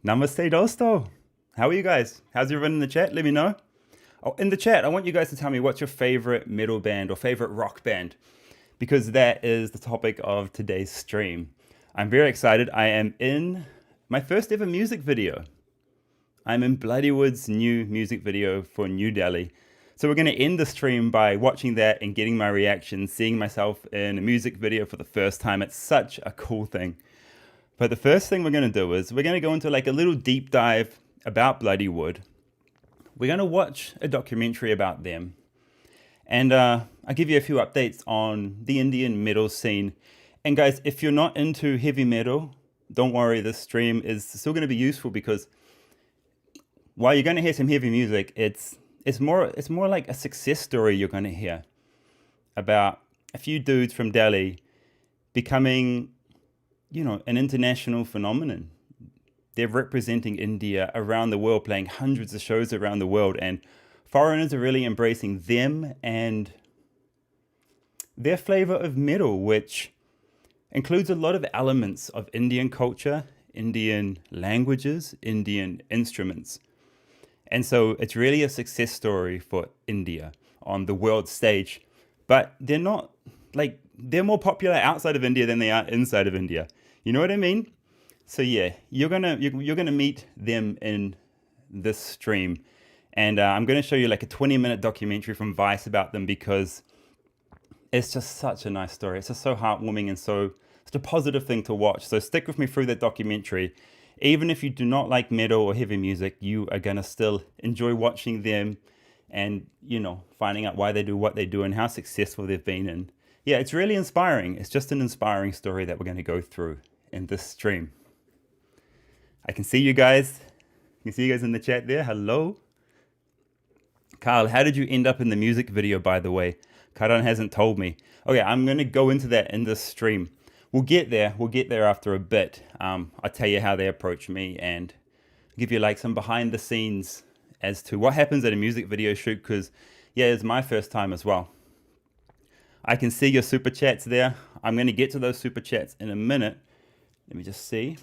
Namaste dosto. How are you guys? How's everyone in the chat? Let me know. Oh, in the chat, I want you guys to tell me what's your favorite metal band or favorite rock band, because that is the topic of today's stream. I'm very excited. I am in my first ever music video. I'm in Bloodywood's new music video for New Delhi. So we're going to end the stream by watching that and getting my reaction, seeing myself in a music video for the first time. It's such a cool thing. But the first thing we're going to do is we're going to go into like a little deep dive about Bloodywood. We're going to watch a documentary about them. And I'll give you a few updates on the Indian metal scene. And guys, if you're not into heavy metal, don't worry, this stream is still going to be useful, because while you're going to hear some heavy music, it's more like a success story you're going to hear about a few dudes from Delhi becoming, you know, an international phenomenon. They're representing India around the world, playing hundreds of shows around the world, and foreigners are really embracing them and their flavor of metal, which includes a lot of elements of Indian culture, Indian languages, Indian instruments. And so it's really a success story for India on the world stage. But they're not, like, they're more popular outside of India than they are inside of India. You know what I mean? So yeah, you're gonna meet them in this stream. And I'm gonna show you like a 20-minute documentary from Vice about them, because it's just such a nice story. It's just so heartwarming and such a positive thing to watch. So stick with me through that documentary. Even if you do not like metal or heavy music, you are gonna still enjoy watching them and, you know, finding out why they do what they do and how successful they've been. And yeah, it's really inspiring. It's just an inspiring story that we're gonna go through in this stream. I can see you guys. I can see you guys in the chat there. Hello. Karl, how did you end up in the music video, by the way? Karan hasn't told me. Okay, I'm gonna go into that in this stream. We'll get there after a bit. I'll tell you how they approach me and give you like some behind the scenes as to what happens at a music video shoot, because yeah, it's my first time as well. I can see your super chats there. I'm going to get to those super chats in a minute. Let me just see.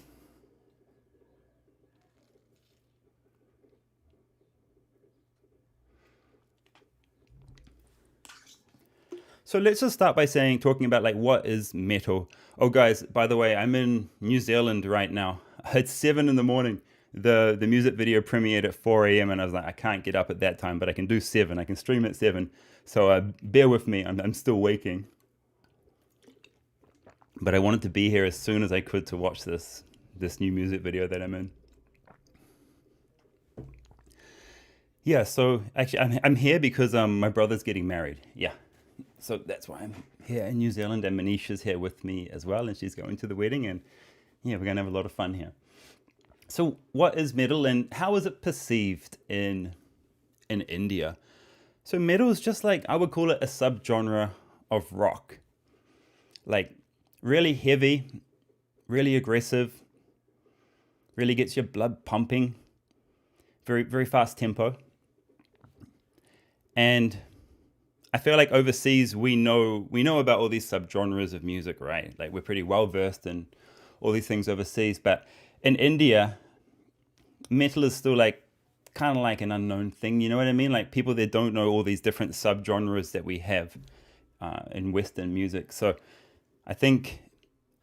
So let's just start by talking about like what is metal. Oh guys, by the way, I'm in New Zealand right now. It's 7 in the morning. The music video premiered at 4 a.m. and I was like, I can't get up at that time, but I can do 7. I can stream at 7. So bear with me, I'm still waking. But I wanted to be here as soon as I could to watch this new music video that I'm in. Yeah, so actually I'm here because my brother's getting married. Yeah. So that's why I'm here in New Zealand, and Manisha's here with me as well, and she's going to the wedding, and yeah, we're gonna have a lot of fun here. So what is metal and how is it perceived in India? So metal is just like, I would call it a subgenre of rock. Like really heavy, really aggressive, really gets your blood pumping, very, very fast tempo. And I feel like overseas we know about all these subgenres of music, right? Like we're pretty well versed in all these things overseas, but in India, metal is still like kind of like an unknown thing. You know what I mean? Like people there don't know all these different subgenres that we have in Western music. So I think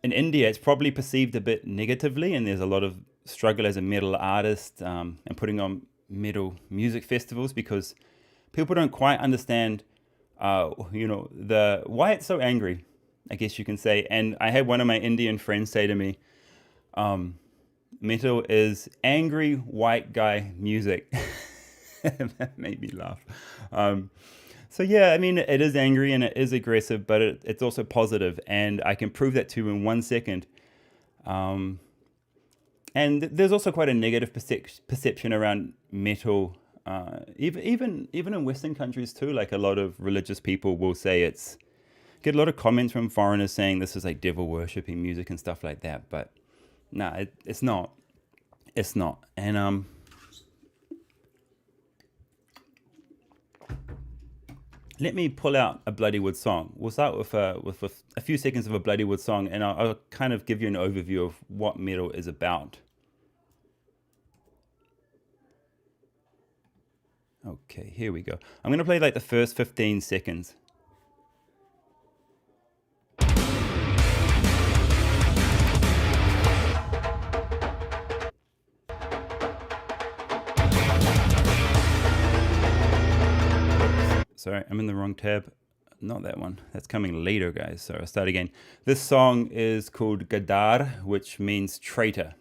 in India it's probably perceived a bit negatively, and there's a lot of struggle as a metal artist and putting on metal music festivals, because people don't quite understand you know, why it's so angry, I guess you can say. And I had one of my Indian friends say to me, metal is angry white guy music. That made me laugh. So yeah, I mean, it is angry and it is aggressive, but it's also positive, and I can prove that to you in 1 second. And there's also quite a negative perception around metal. Even in Western countries too, like a lot of religious people will say get a lot of comments from foreigners saying this is like devil worshipping music and stuff like that, but no, it's not. And let me pull out a Bloodywood song. We'll start with a few seconds of a Bloodywood song, and I'll kind of give you an overview of what metal is about. Okay, here we go. I'm going to play like the first 15 seconds. Sorry, I'm in the wrong tab. Not that one. That's coming later, guys. So I'll start again. This song is called Gadar, which means traitor.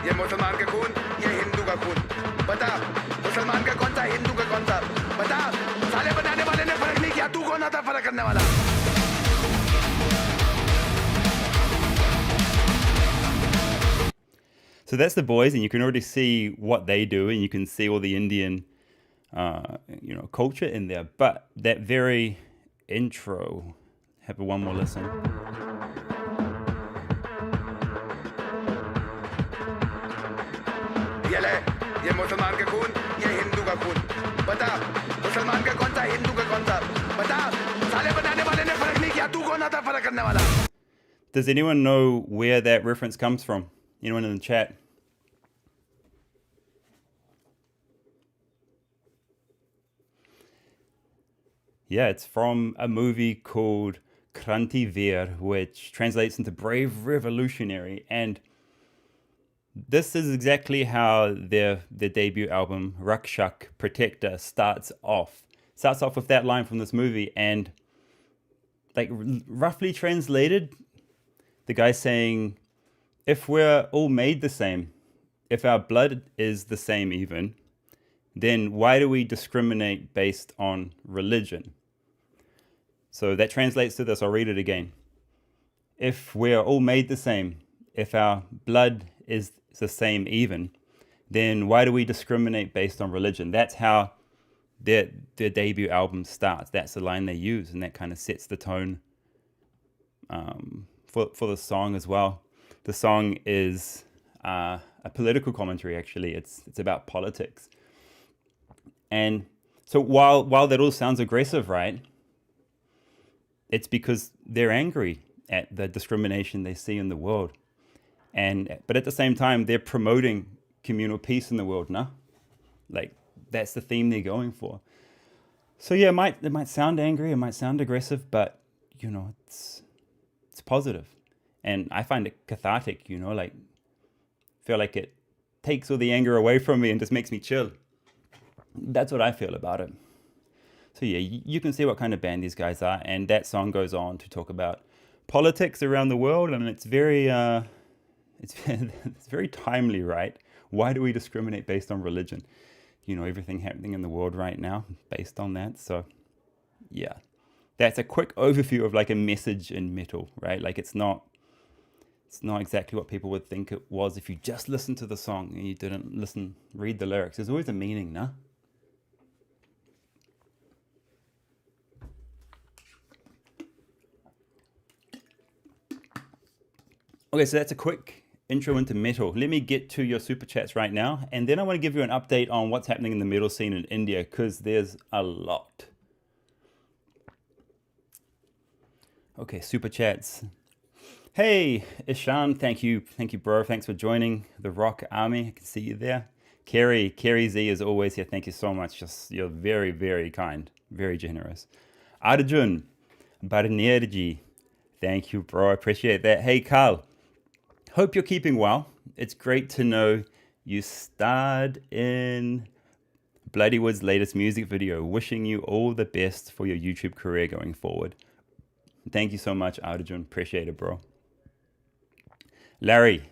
ये मुसलमान का खून, ये हिंदू का खून। बता, मुसलमान का कौन सा, हिंदू का कौन सा? बता, साले बनाने वाले ने फर्क नहीं किया, तू कौन आता फर्क करने वाला? So that's the boys, and you can already see what they do, and you can see all the Indian, culture in there. But that very intro, have one more listen. ये मुसलमान का खून, ये हिंदू का खून। बता, मुसलमान का कौन सा, हिंदू का कौन सा? बता, साले बनाने वाले ने फर्क नहीं किया, तू कौन आता फर्क करने वाला? Does anyone know where that reference comes from? Anyone in the chat? Yeah, it's from a movie called Krantiveer, which translates into Brave Revolutionary. And this is exactly how their debut album, Rakshak Protector, starts off. Starts off with that line from this movie, and like roughly translated, the guy's saying, if we're all made the same, if our blood is the same even, then why do we discriminate based on religion? So that translates to this. I'll read it again. If we're all made the same, if our blood is the same even, then why do we discriminate based on religion? That's how their debut album starts. That's the line they use, and that kind of sets the tone for the song as well. The song is a political commentary, actually. It's about politics. And so while that all sounds aggressive, right, it's because they're angry at the discrimination they see in the world. But at the same time, they're promoting communal peace in the world, no? Like, that's the theme they're going for. So yeah, it might sound angry, it might sound aggressive, but, it's positive. And I find it cathartic, like, feel like it takes all the anger away from me and just makes me chill. That's what I feel about it. So yeah, you can see what kind of band these guys are, and that song goes on to talk about politics around the world, and it's very it's very timely, right? Why do we discriminate based on religion? Everything happening in the world right now based on that. So yeah, that's a quick overview of like a message in metal, right? Like it's not exactly what people would think it was if you just listened to the song and you didn't read the lyrics. There's always a meaning, no? Okay, so that's a quick intro into metal. Let me get to your super chats right now, and then I want to give you an update on what's happening in the metal scene in India, because there's a lot. Okay, super chats. Hey, Ishan, thank you, bro. Thanks for joining the Rock Army. I can see you there. Kerry Z is always here. Thank you so much. You're very, very kind, very generous. Arjun Barnerji, thank you, bro. I appreciate that. Hey, Karl. Hope you're keeping well. It's great to know you starred in Bloodywood's latest music video. Wishing you all the best for your YouTube career going forward. Thank you so much, Arjun. Appreciate it, bro. Larry,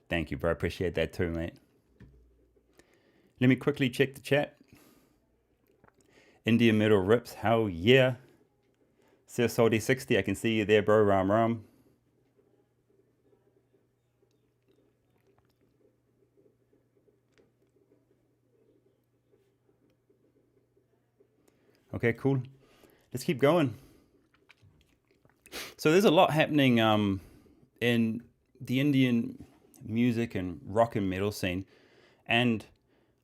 thank you, bro. Appreciate that too, mate. Let me quickly check the chat. India Metal Rips, hell yeah. Sir Salty 60, I can see you there, bro. Ram Ram. Okay, cool. Let's keep going. So there's a lot happening in the Indian music and rock and metal scene. And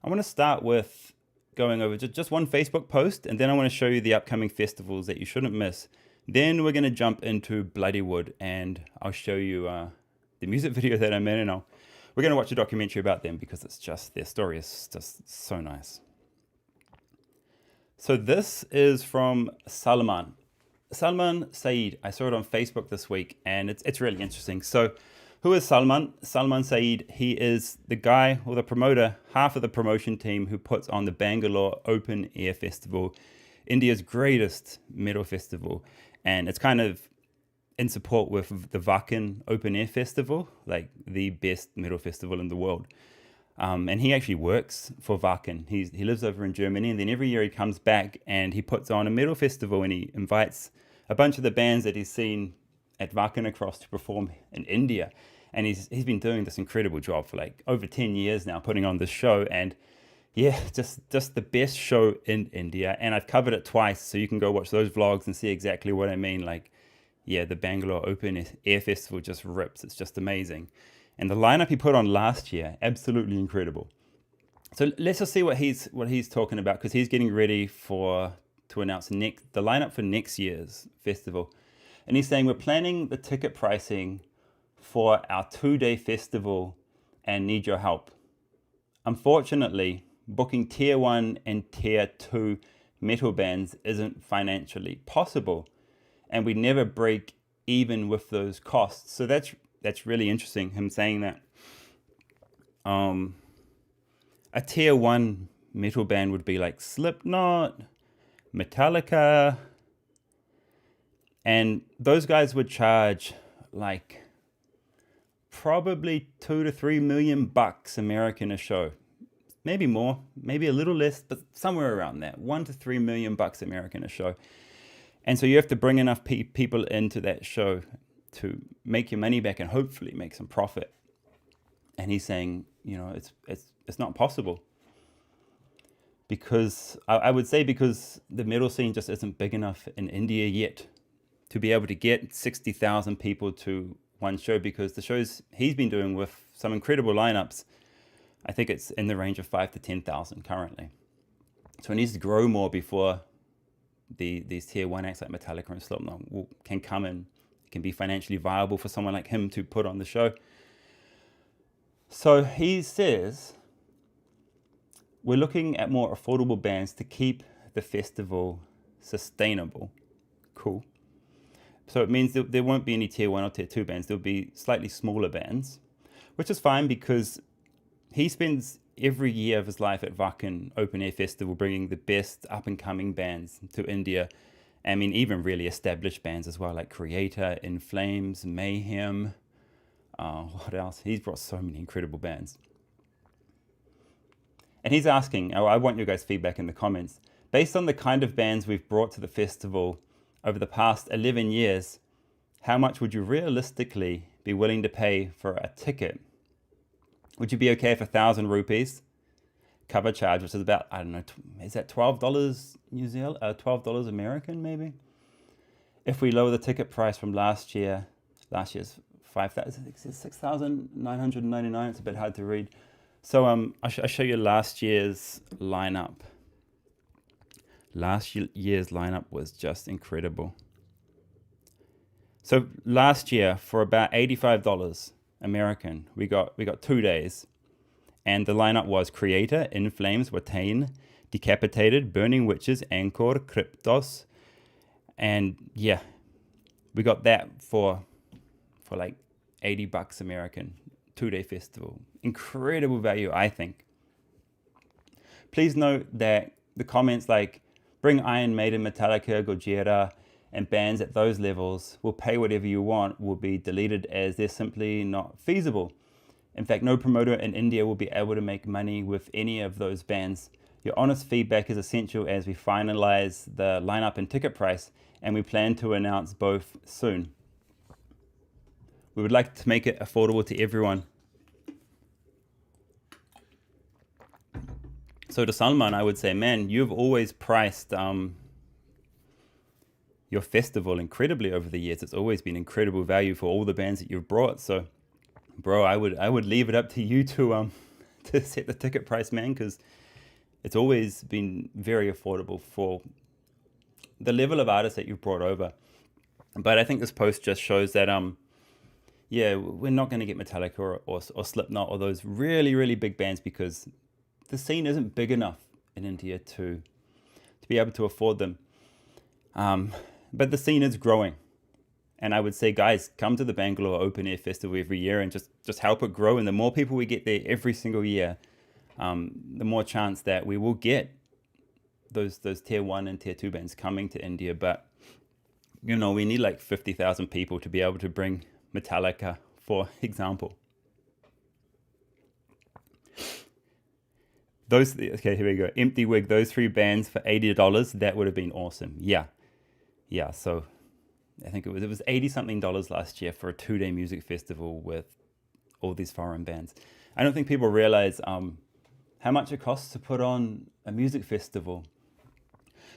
I want to start with going over just one Facebook post, and then I want to show you the upcoming festivals that you shouldn't miss. Then we're going to jump into Bloodywood, and I'll show you the music video that I'm in, and we're going to watch a documentary about them because it's just, their story is just so nice. So this is from Salman Saeed. I saw it on Facebook this week, and it's really interesting. So who is Salman? Salman Saeed, he is the guy or the promoter, half of the promotion team who puts on the Bangalore Open Air Festival, India's greatest metal festival. And it's kind of in support with the Wacken Open Air Festival, like the best metal festival in the world. And he actually works for Wacken. He lives over in Germany, and then every year he comes back and he puts on a metal festival, and he invites a bunch of the bands that he's seen at Wacken across to perform in India. And he's been doing this incredible job for like over 10 years now, putting on this show. And yeah, just the best show in India. And I've covered it twice, so you can go watch those vlogs and see exactly what I mean. Like, yeah, the Bangalore Open Air Festival just rips. It's just amazing. And the lineup he put on last year, absolutely incredible. So let's just see what he's talking about, because he's getting ready to announce the lineup for next year's festival. And he's saying, we're planning the ticket pricing for our 2-day festival and need your help. Unfortunately, booking tier 1 and tier 2 metal bands isn't financially possible, and we never break even with those costs. So that's really interesting, him saying that. A tier 1 metal band would be like Slipknot, Metallica, and those guys would charge like probably $2 to $3 million American a show. Maybe more, maybe a little less, but somewhere around that. $1 to $3 million American a show. And so you have to bring enough people into that show to make your money back and hopefully make some profit. And he's saying, you know, it's not possible. Because I would say because the metal scene just isn't big enough in India yet to be able to get 60,000 people to one show, because the shows he's been doing with some incredible lineups, I think it's in the range of 5,000 to 10,000 currently. So it needs to grow more before these tier 1 acts like Metallica and Slipknot can come in. It can be financially viable for someone like him to put on the show. So he says, we're looking at more affordable bands to keep the festival sustainable. Cool. So it means that there won't be any tier 1 or tier 2 bands. There'll be slightly smaller bands, which is fine because he spends every year of his life at Wacken Open Air Festival bringing the best up-and-coming bands to India. I mean, even really established bands as well, like Creator, In Flames, Mayhem. What else? He's brought so many incredible bands. And he's asking, I want you guys' feedback in the comments. Based on the kind of bands we've brought to the festival over the past 11 years, how much would you realistically be willing to pay for a ticket? Would you be okay for 1,000 rupees cover charge, which is about, I don't know, is that $12 New Zealand, $12 American maybe? If we lower the ticket price from last year's 6,999, it's a bit hard to read. So I'll show you last year's lineup. Last year's lineup was just incredible. So last year, for about $85 American, we got 2 days, and the lineup was Creator, In Flames, Watain, Decapitated, Burning Witches, Angkor, Kryptos, and yeah, we got that for like $80 American, 2-day festival. Incredible value, I think. Please note that the comments like bring Iron Maiden, Metallica, Gojira, and bands at those levels will pay whatever you want will be deleted as they're simply not feasible. In fact, no promoter in India will be able to make money with any of those bands. Your honest feedback is essential as we finalize the lineup and ticket price, and we plan to announce both soon. We would like to make it affordable to everyone. So to Salman, I would say, man, you've always priced your festival incredibly over the years. It's always been incredible value for all the bands that you've brought. So, bro, I would leave it up to you to set the ticket price, man, because it's always been very affordable for the level of artists that you've brought over. But I think this post just shows that yeah, we're not going to get Metallica or Slipknot or those really, really big bands because the scene isn't big enough in India to be able to afford them. But the scene is growing. And I would say, guys, come to the Bangalore Open Air Festival every year and just help it grow. And the more people we get there every single year, the more chance that we will get those tier 1 and tier 2 bands coming to India. But, you know, we need like 50,000 people to be able to bring Metallica, for example. Okay, here we go. Empty Wig, those 3 bands for $80, that would have been awesome. Yeah. So I think it was $80-something last year for a 2-day music festival with all these foreign bands. I don't think people realize how much it costs to put on a music festival.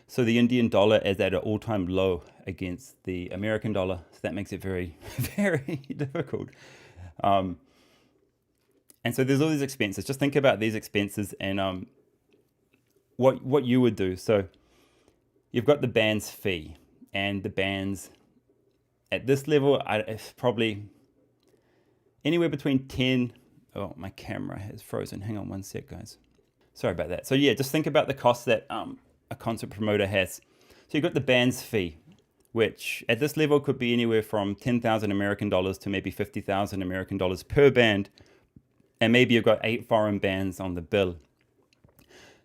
So the Indian dollar is at an all-time low against the American dollar. So that makes it very, very difficult. And so there's all these expenses. Just think about these expenses and what you would do. So you've got the band's fee, and the bands at this level, it's probably anywhere between 10. Oh, my camera has frozen. Hang on one sec, guys. Sorry about that. So yeah, just think about the cost that a concert promoter has. So you've got the band's fee, which at this level could be anywhere from 10,000 American dollars to maybe 50,000 American dollars per band. And maybe you've got 8 foreign bands on the bill.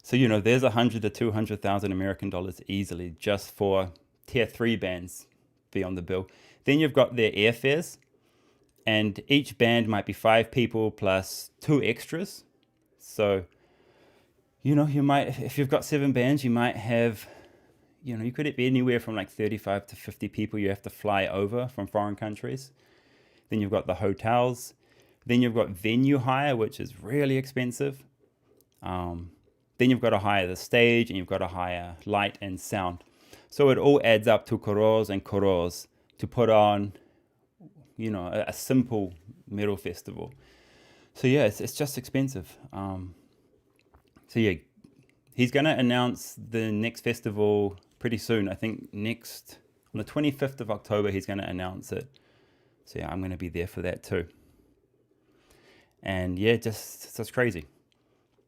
So, you know, there's 100 to 200,000 American dollars easily just for tier 3 bands be on the bill. Then you've got their airfares, and each band might be 5 people plus 2 extras. So, you know, you might, if you've got 7 bands, you might have, you know, you could be anywhere from like 35 to 50 people you have to fly over from foreign countries. Then you've got the hotels. Then you've got venue hire, which is really expensive. Then you've got to hire the stage, and you've got to hire light and sound. So it all adds up to crores and crores to put on, you know, a simple metal festival. So yeah, it's just expensive. So yeah, he's going to announce the next festival pretty soon. I think on the 25th of October, he's going to announce it. So yeah, I'm going to be there for that too. And yeah, just crazy.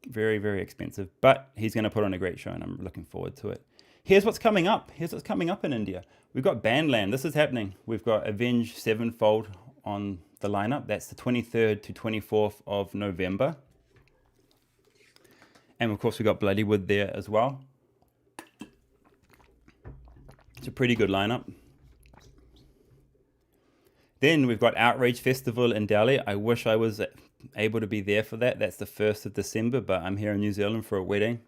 Very, very expensive. But he's going to put on a great show, and I'm looking forward to it. Here's what's coming up. Here's what's coming up in India. We've got Bandland. This is happening. We've got Avenged Sevenfold on the lineup. That's the 23rd to 24th of November. And of course, we've got Bloodywood there as well. It's a pretty good lineup. Then we've got Outrage Festival in Delhi. I wish I was able to be there for that. That's the 1st of December, but I'm here in New Zealand for a wedding.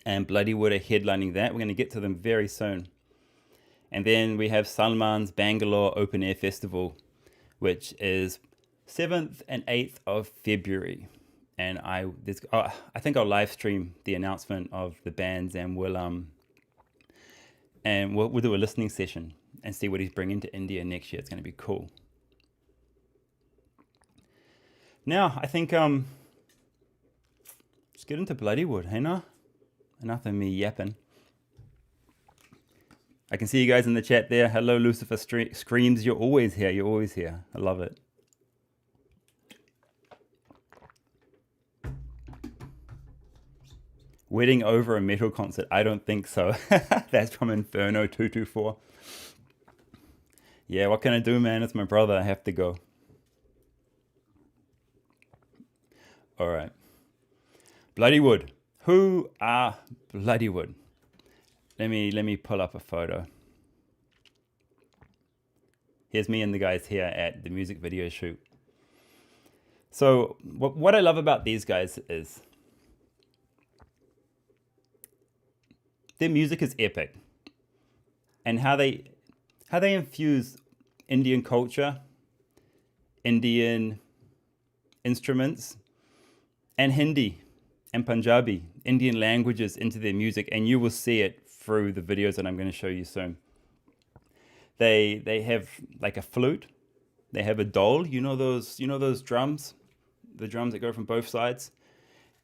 And Bloodywood are headlining that. We're going to get to them very soon. And then we have Salman's Bangalore Open Air Festival, which is 7th and 8th of February. And I think I'll live stream the announcement of the bands, and we'll do a listening session and see what he's bringing to India next year. It's going to be cool. Now, I think let's get into Bloodywood, hey no? Enough of me yapping. I can see you guys in the chat there. Hello, Lucifer Screams. You're always here. You're always here. I love it. Wedding over a metal concert? I don't think so. That's from Inferno 224. Yeah, what can I do, man? It's my brother. I have to go. All right. Bloodywood. Who are Bloodywood? Let me pull up a photo. Here's me and the guys here at the music video shoot. So what I love about these guys is their music is epic, and how they infuse Indian culture, Indian instruments, and Hindi and Punjabi, Indian languages into their music, and you will see it through the videos that I'm going to show you soon. They have like a flute, they have a dole, you know those drums, the drums that go from both sides.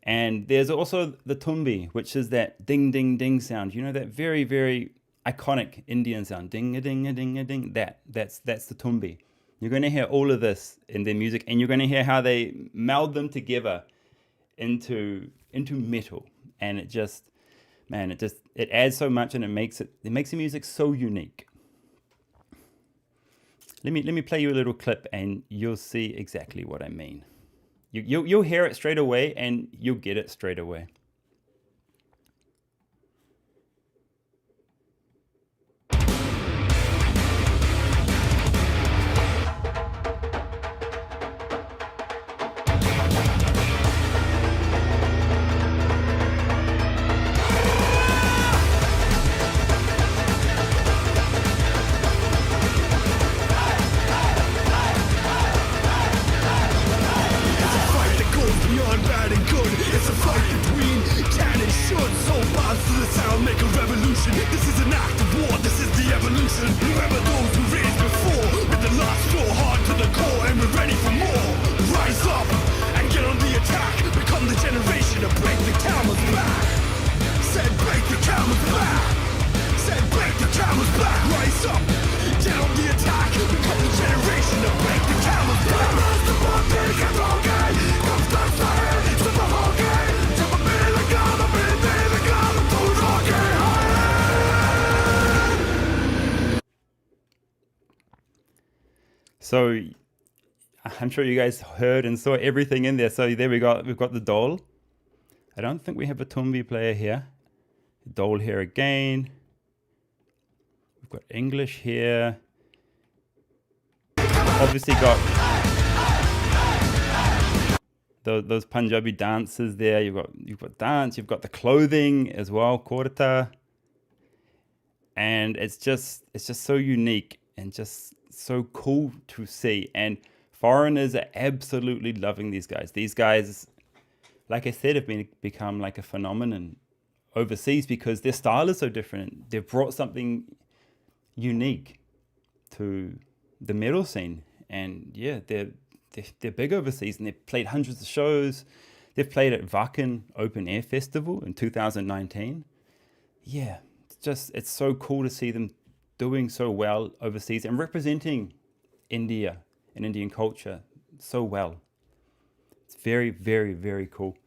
And there's also the tumbi, which is that ding, ding, ding sound. You know, that very, very iconic Indian sound, ding a ding a ding a ding. That's the tumbi. You're going to hear all of this in their music, and you're going to hear how they meld them together into metal, and it just, man, it adds so much, and it makes the music so unique. Let me play you a little clip, and you'll see exactly what I mean. You'll hear it straight away, and you'll get it straight away. So I'm sure you guys heard and saw everything in there. So there we've got the dole. I don't think we have a tumbi player here. Dole here again. We've got English here. Obviously got those Punjabi dances there. You've got dance. You've got the clothing as well, kurta. And it's just so unique and just so cool to see. And foreigners are absolutely loving these guys. These guys, like I said, have become like a phenomenon overseas because their style is so different. They've brought something unique to the metal scene, and yeah, they're big overseas, and they've played hundreds of shows. They've played at Wacken Open Air Festival in 2019. Yeah, it's so cool to see them doing so well overseas and representing India and Indian culture so well. It's very, very, very cool.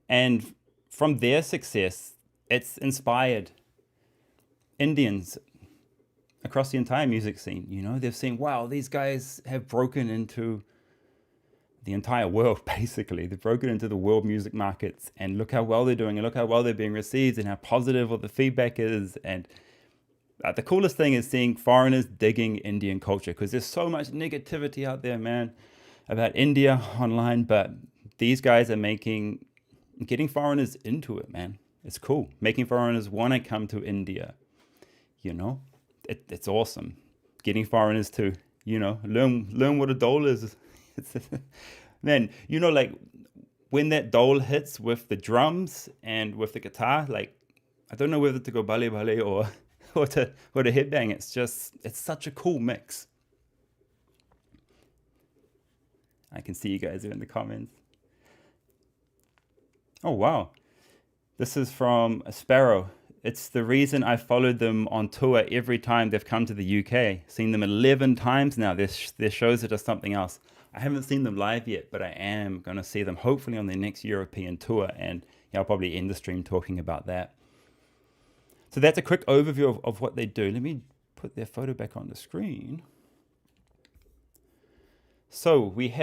And from their success, it's inspired Indians across the entire music scene. You know, they've seen, wow, these guys have broken into the entire world, basically. They've broken into the world music markets, and look how well they're doing, and look how well they're being received, and how positive all the feedback is. And the coolest thing is seeing foreigners digging Indian culture, because there's so much negativity out there, man, about India online. But these guys are getting foreigners into it, man. It's cool. Making foreigners want to come to India. You know, it's awesome. Getting foreigners to, you know, learn what a dole is. Man, you know, like when that dole hits with the drums and with the guitar, like, I don't know whether to go bale bale or to headbang. It's such a cool mix. I can see you guys are in the comments. Oh, wow. This is from Sparrow. It's the reason I followed them on tour every time they've come to the UK. Seen them 11 times now. Their shows are just something else. I haven't seen them live yet, but I am going to see them hopefully on their next European tour. And yeah, I'll probably end the stream talking about that. So that's a quick overview of what they do. Let me put their photo back on the screen. So we've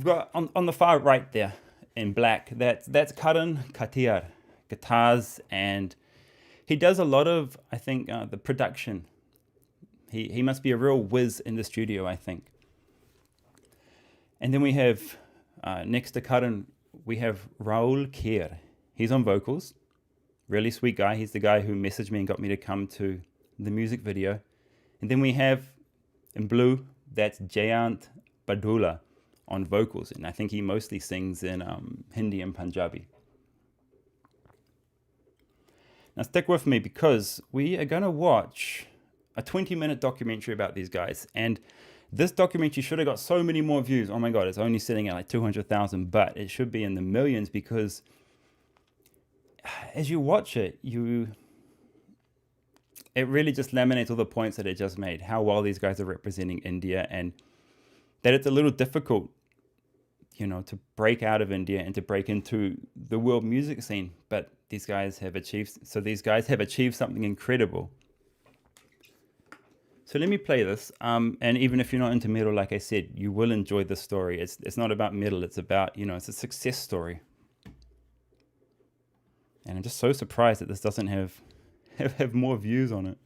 got on the far right there in black, that's Karan Katiyar, guitars, and he does a lot of, I think, the production. He must be a real whiz in the studio, I think. And then we have, next to Karan, we have Raul Kher. He's on vocals. Really sweet guy. He's the guy who messaged me and got me to come to the music video. And then we have, in blue, that's Jayant Badula on vocals. And I think he mostly sings in Hindi and Punjabi. Now stick with me, because we are going to watch a 20-minute documentary about these guys. And this documentary should have got so many more views. Oh my God, it's only sitting at like 200,000, but it should be in the millions, because as you watch it, it really just laminates all the points that it just made, how well these guys are representing India, and that it's a little difficult, you know, to break out of India and to break into the world music scene. But these guys have achieved something incredible. So let me play this. And even if you're not into metal, like I said, you will enjoy this story. It's not about metal. It's about, you know, it's a success story. And I'm just so surprised that this doesn't have more views on it.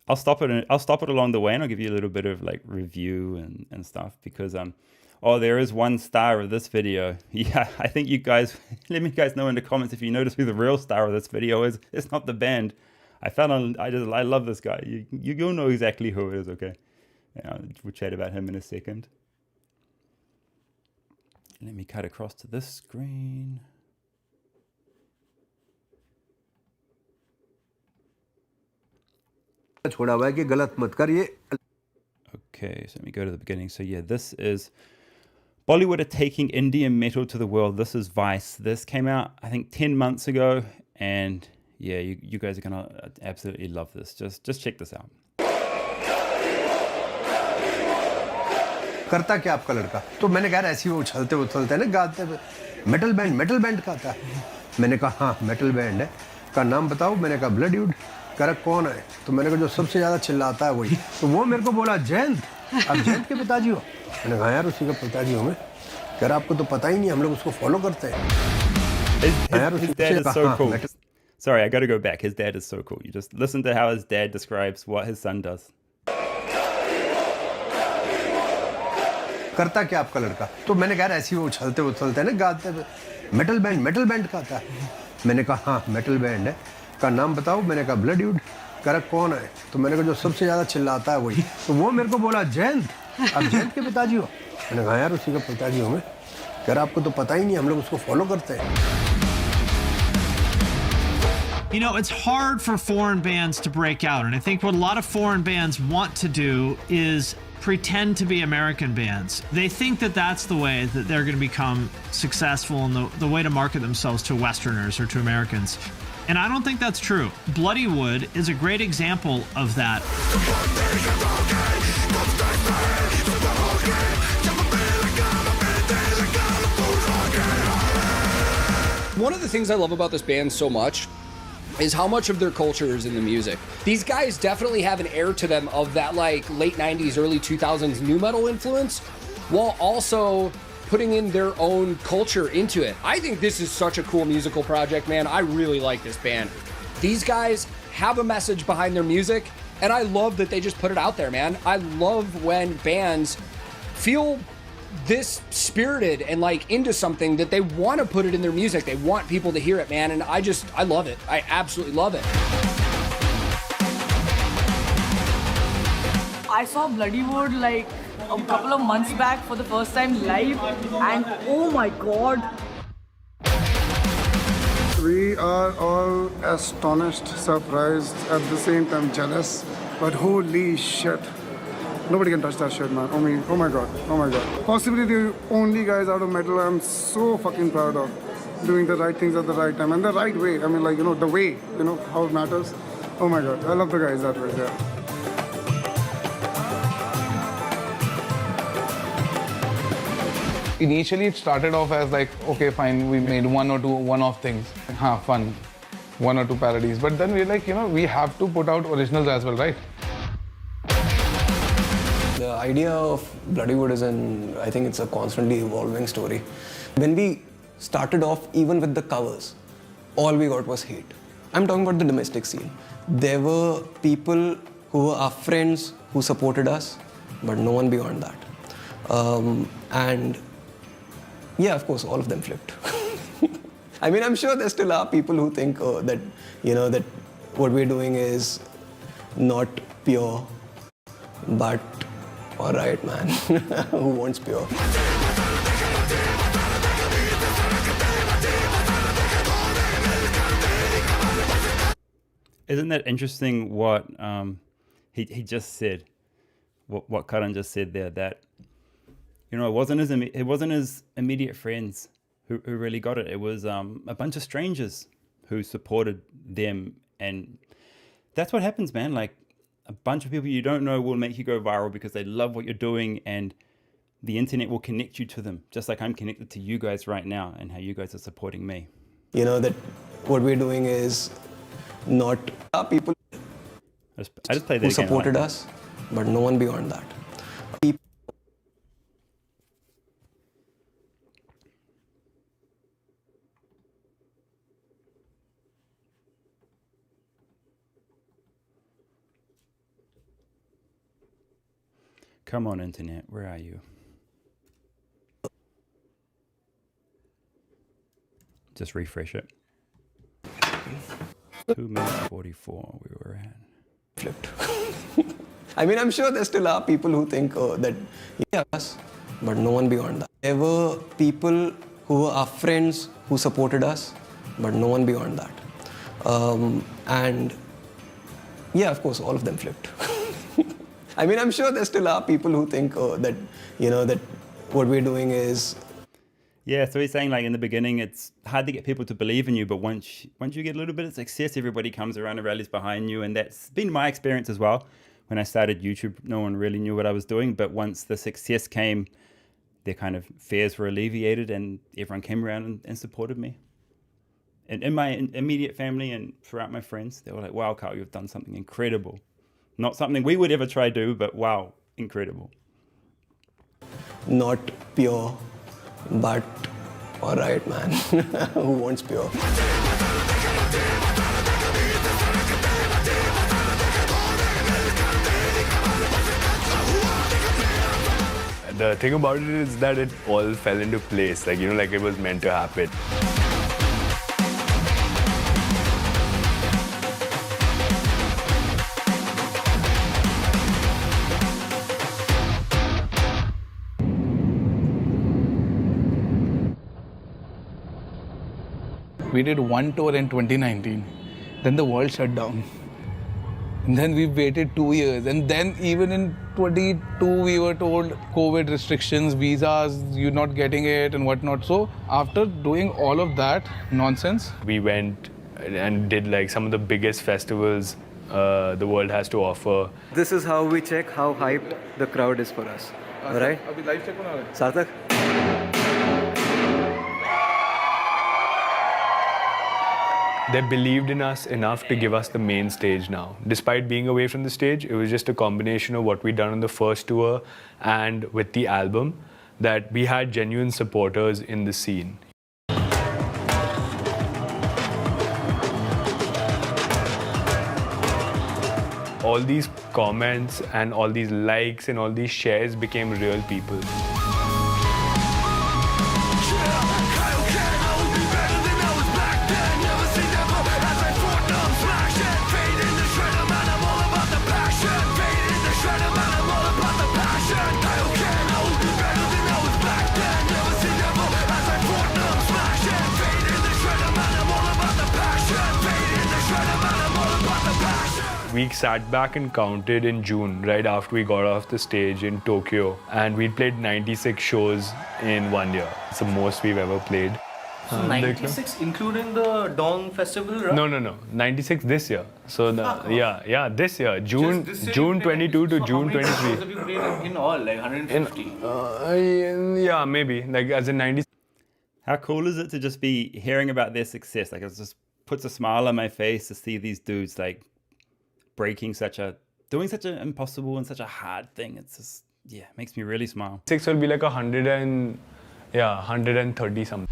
I'll stop it along the way, and I'll give you a little bit of like review and stuff, because oh, there is one star of this video. Yeah, I think you guys let me guys know in the comments if you notice who the real star of this video is. It's not the band. I love this guy. You'll know exactly who it is. Okay, yeah, we'll chat about him in a second. Let me cut across to this screen. Okay, so let me go to the beginning. So yeah, this is Bollywood are taking Indian metal to the world. This is Vice. This came out, I think, 10 months ago, and yeah, you guys are gonna absolutely love this. Just check this out. करता क्या आपका लड़का? तो मैंने कहा ऐसे ही वो उछलते उछलते ना गाते मेटल बैंड का था। मैंने कहा हाँ मेटल बैंड है। का नाम बताओ? मैंने कहा ब्लडीवुड। कह कौन है? तो मैंने कहा जो सबसे ज्यादा चिल्लाता है वही। तो वो मेरे को बोला जयंत, आप जयंत के पिताजी हो? मैंने कहा यार उसी का पिताजी हूँ मैं। कह रहा आपको तो पता ही नहीं, हम लोग उसको फॉलो करते हैं। His dad is so cool. Sorry, I got to go back. His dad is so cool. You just listen to how his dad describes what his son does. करता क्या आपका लड़का? तो मैंने कहा ऐसे ही वो उछलते उछलते ना गाते मेटल बैंड का था। मैंने कहा हाँ मेटल बैंड है। का नाम बताओ? मैंने कहा ब्लडीवुड। कह रहा कौन है? तो मैंने कहा जो सबसे ज्यादा चिल्लाता है वही। तो वो मेरे को बोला जयंत, आप जयंत के पिताजी हो? मैंने कहा यार उसी का पिताजी हूँ मैं। कह रहा आपको तो पता ही नहीं, हम लोग उसको फॉलो करते हैं। You know, it's hard for foreign bands to break out, and I think what a lot of foreign bands want to do is pretend to be American bands. They think that that's the way that they're going to become successful and the way to market themselves to Westerners or to Americans. And I don't think that's true. Bloodywood is a great example of that. One of the things I love about this band so much is how much of their culture is in the music. These guys definitely have an air to them of that like late 90s, early 2000s nu metal influence, while also putting in their own culture into it. I think this is such a cool musical project, man. I really like this band. These guys have a message behind their music, and I love that they just put it out there, man. I love when bands feel this spirited and like into something that they want to put it in their music. They want people to hear it, man. And I love it. I absolutely love it. I saw Bloodywood like a couple of months back for the first time live, and oh my god. We are all astonished, surprised, at the same time jealous, but holy shit. Nobody can touch that shit, man. I mean, oh my god. Possibly the only guys out of metal I'm so fucking proud of. Doing the right things at the right time and the right way. I mean, like, you know, the way, you know, how it matters. Oh my god, I love the guys that way, yeah. Initially, it started off as like, okay, fine, we made one or two one-off things. Fun. One or two parodies. But then we're like, you know, we have to put out originals as well, right? The idea of Bloodywood is I think it's a constantly evolving story. When we started off, even with the covers, all we got was hate. I'm talking about the domestic scene. There were people who were our friends who supported us, but no one beyond that. And yeah, of course, all of them flipped. I mean, I'm sure there still are people who think that, you know, that what we're doing is not pure, but all right, man. Who wants pure? Isn't that interesting what he just said? What Karan just said there, that, you know, it wasn't his immediate friends who really got it. It was a bunch of strangers who supported them, and that's what happens, man. Like, a bunch of people you don't know will make you go viral because they love what you're doing, and the internet will connect you to them, just like I'm connected to you guys right now and how you guys are supporting me. You know, that what we're doing is not people I just played that who again. supported us, but no one beyond that. People Come on, internet, where are you? Just refresh it. 2 minutes 44 we were at. flipped. I mean, I'm sure there still are people who think that, yeah, us, but no one beyond that. There were people who were our friends who supported us, but no one beyond that. And yeah, of course, all of them flipped. I mean, I'm sure there still are people who think that, you know, that what we're doing is... Yeah, so he's saying, like, in the beginning, it's hard to get people to believe in you, but once you get a little bit of success, everybody comes around and rallies behind you, and that's been my experience as well. When I started YouTube, no one really knew what I was doing, but once the success came, their kind of fears were alleviated, and everyone came around and supported me. And in my immediate family and throughout my friends, they were like, wow, Karl, you've done something incredible. Not something we would ever try to do, but wow, incredible. Not pure, but all right, man. Who wants pure? The thing about it is that it all fell into place, like, you know, like it was meant to happen. We did one tour in 2019, then the world shut down. And then we waited 2 years, and then even in 22 we were told COVID restrictions, visas, you're not getting it and whatnot. So after doing all of that nonsense, We went and did like some of the biggest festivals the world has to offer. This is how we check how hyped the crowd is for us. Alright? Sarthak? They believed in us enough to give us the main stage now. Despite being away from the stage, it was just a combination of what we'd done on the first tour and with the album that we had genuine supporters in the scene. All these comments and all these likes and all these shares became real people. We sat back and counted in June, right after we got off the stage in Tokyo, and we played 96 shows in 1 year. It's the most we've ever played. So 96 including the Dong Festival, right? No. 96 this year. So this year, June 22 to June 23. How many shows have you played in all, like 150? Yeah, maybe. Like as in 90. How cool is it to just be hearing about their success? Like, it just puts a smile on my face to see these dudes like doing such an impossible and such a hard thing. It's just, yeah, makes me really smile. 6 will be like 130 something.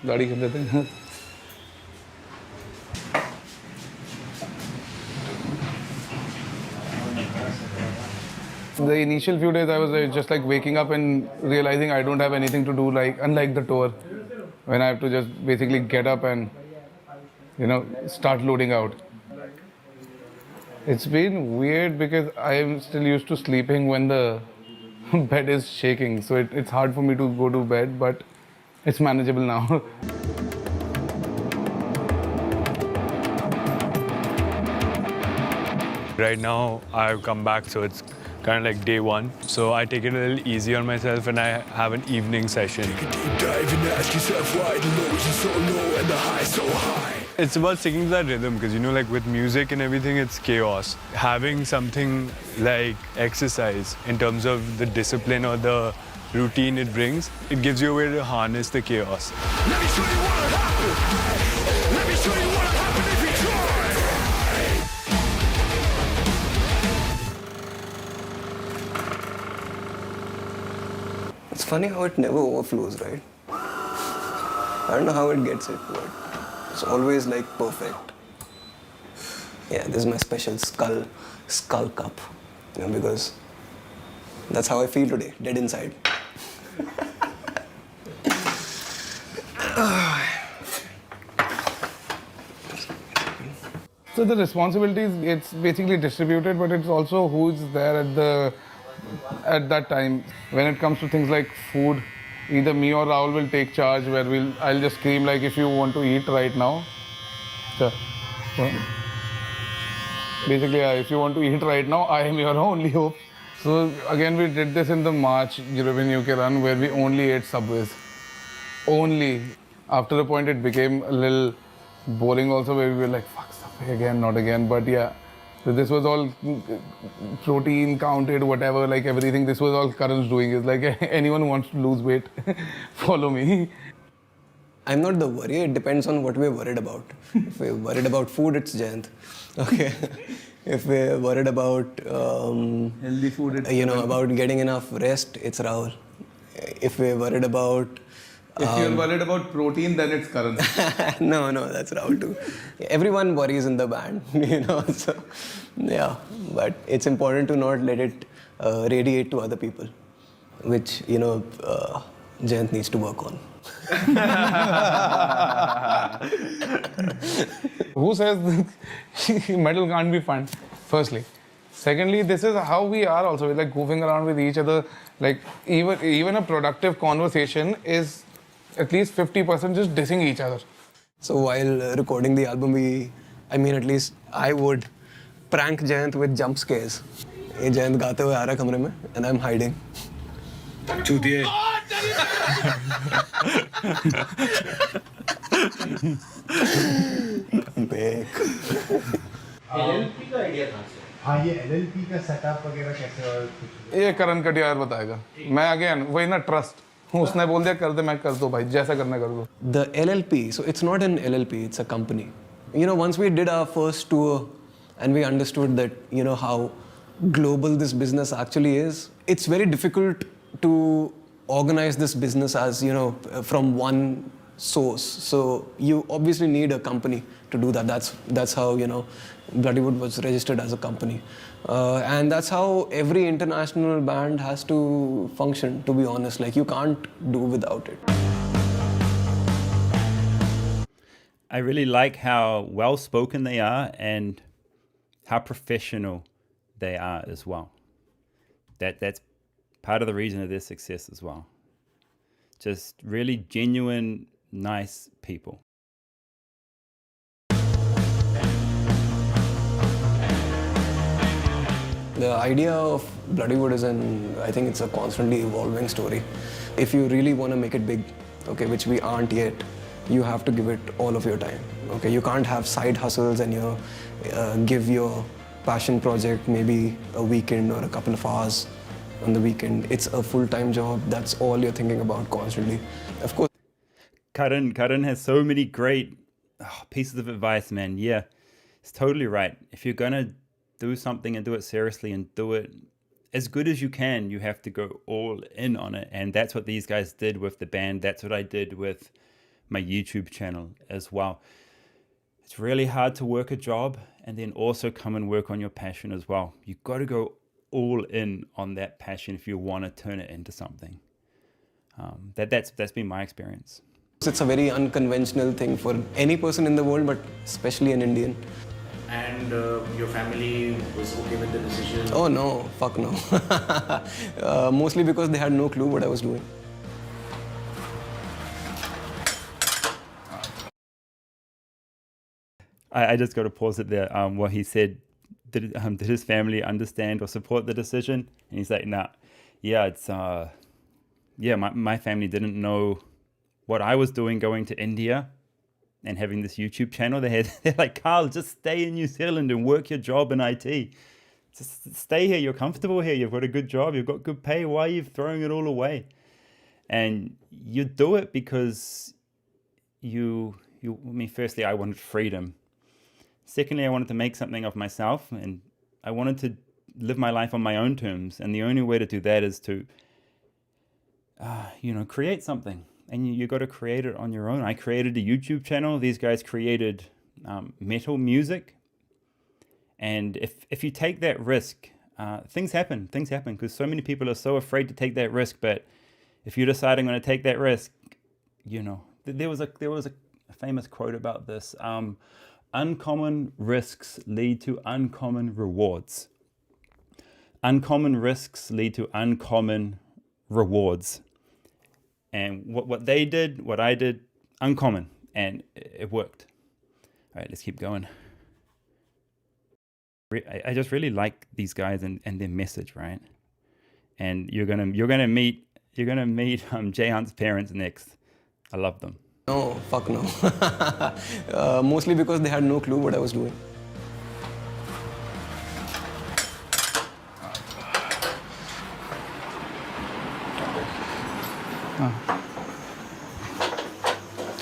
गाड़ी कर देते हैं. The initial few days I was just like waking up and realizing I don't have anything to do, like unlike the tour when I have to just basically get up and, you know, start loading out. It's been weird because I am still used to sleeping when the bed is shaking, so it's hard for me to go to bed, but it's manageable now. Right now, I've come back, so it's kind of like day one. So I take it a little easy on myself and I have an evening session. It's about sticking to that rhythm because, you know, like with music and everything, it's chaos. Having something like exercise in terms of the discipline or the routine it brings, it gives you a way to harness the chaos. Let me show you what'll happen. Let me show you what'll happen if you try. It's funny how it never overflows, right? I don't know how it gets it, but it's always like perfect. Yeah, this is my special skull cup, you know, because that's how I feel today, dead inside. So the responsibilities, it's basically distributed, but it's also who's there at that time. When it comes to things like food, either me or Rahul will take charge, where I'll just scream like, if you want to eat right now. So, basically, if you want to eat right now, I am your only hope. So again, we did this in the March European UK run, where we only ate Subways. Only. After a point, it became a little boring also, where we were like, fuck, Subway again, not again. But yeah, so this was all protein counted, whatever, like everything. This was all Karan's doing. It's like, anyone wants to lose weight, follow me. I'm not the worrier. It depends on what we're worried about. If we're worried about food, it's Jayant. Okay. If we're worried about Healthy food, it's about getting enough rest, it's Rahul. If we're worried about if you're worried about protein, then it's Karan. no, that's Rahul too. Everyone worries in the band, so yeah. But it's important to not let it radiate to other people, which, Jayant needs to work on. Who says metal can't be fun? Firstly. Secondly, this is how we are also. We're like goofing around with each other. Like even a productive conversation is at least 50% just dissing each other. So while recording the album, at least I would prank Jayant with jump scares. Jayant gaate hue aa raha kamre mein and I'm hiding. Chutiye. Bake. LLP का idea कहाँ से? हाँ, ये LLP का setup वगैरह कैसे और कुछ? ये करण कटियार बताएगा. मैं अगेन वही ना ट्रस्ट. उसने बोल दिया कर दे, मैं कर दो भाई, जैसा करना कर दो. The LLP, so it's not an LLP, it's a company. Once we did our first tour and we understood that, how global this business actually is, it's very difficult to organize this business as, from one source. So you obviously need a company to do that. That's how, Bloodywood was registered as a company. And that's how every international band has to function, to be honest. Like, you can't do without it. I really like how well-spoken they are and how professional they are as well. That's part of the reason of their success as well. Just really genuine, nice people. The idea of Bloodywood I think it's a constantly evolving story. If you really want to make it big, okay, which we aren't yet, you have to give it all of your time. Okay, you can't have side hustles and give your passion project maybe a weekend or a couple of hours on the weekend. It's a full-time job. That's all you're thinking about constantly. Of course. Karan has so many great pieces of advice, man. Yeah, it's totally right. If you're gonna do something and do it seriously and do it as good as you can, you have to go all in on it. And that's what these guys did with the band. That's what I did with my YouTube channel as well. It's really hard to work a job and then also come and work on your passion as well. You've got to go all in on that passion if you want to turn it into something. That's been my experience. It's a very unconventional thing for any person in the world, but especially an Indian. And your family was okay with the decision? Oh no, fuck no. Mostly because they had no clue what I was doing. I just got to pause it there. What he said, did his family understand or support the decision? And he's like, nah, yeah, it's my family didn't know what I was doing going to India and having this YouTube channel. They're like, Karl, just stay in New Zealand and work your job in IT. Just stay here. You're comfortable here. You've got a good job. You've got good pay. Why are you throwing it all away? And you do it because firstly, I wanted freedom. Secondly, I wanted to make something of myself, and I wanted to live my life on my own terms. And the only way to do that is to, create something. And you got to create it on your own. I created a YouTube channel. These guys created metal music. And if you take that risk, things happen. Things happen because so many people are so afraid to take that risk. But if you decide I'm going to take that risk, there was a famous quote about this. Uncommon risks lead to uncommon rewards. Uncommon risks lead to uncommon rewards. And what they did, what I did, uncommon. And it worked. All right, let's keep going. I just really like these guys and their message, right? And you're gonna meet Jay Hunt's parents next. I love them. No, fuck no. Mostly because they had no clue what I was doing.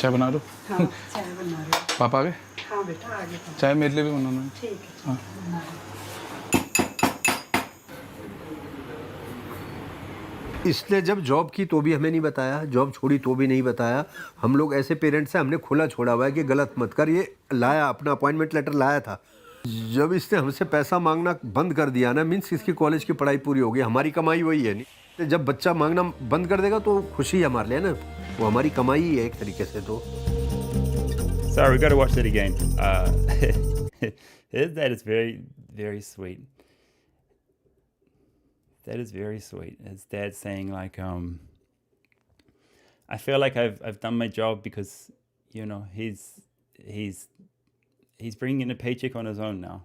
चाय बना दो? हाँ, चाय बना रही हूँ। पापा आ गए? हाँ बेटा आ गए। चाय मेरे लिए भी बनाना है। ठीक है। हाँ। इसने जब जॉब की तो भी हमें नहीं बताया, जॉब छोड़ी तो भी नहीं बताया। हम लोग ऐसे पेरेंट्स हैं, हमने खुला छोड़ा हुआ है कि गलत मत कर। ये लाया, अपना अपॉइंटमेंट लेटर लाया था। जब इसने हमसे पैसा मांगना बंद कर दिया ना, मीन्स इसकी कॉलेज की पढ़ाई पूरी हो गई। हमारी कमाई वही है नहीं। जब बच्चा मांगना बंद कर देगा तो खुशी है हमारे लिए ना, वो हमारी कमाई ही है एक तरीके से। तो Sorry, we got to watch that again. That is very, very sweet. That is very sweet. His dad saying like, I feel like I've done my job because, he's bringing in a paycheck on his own now.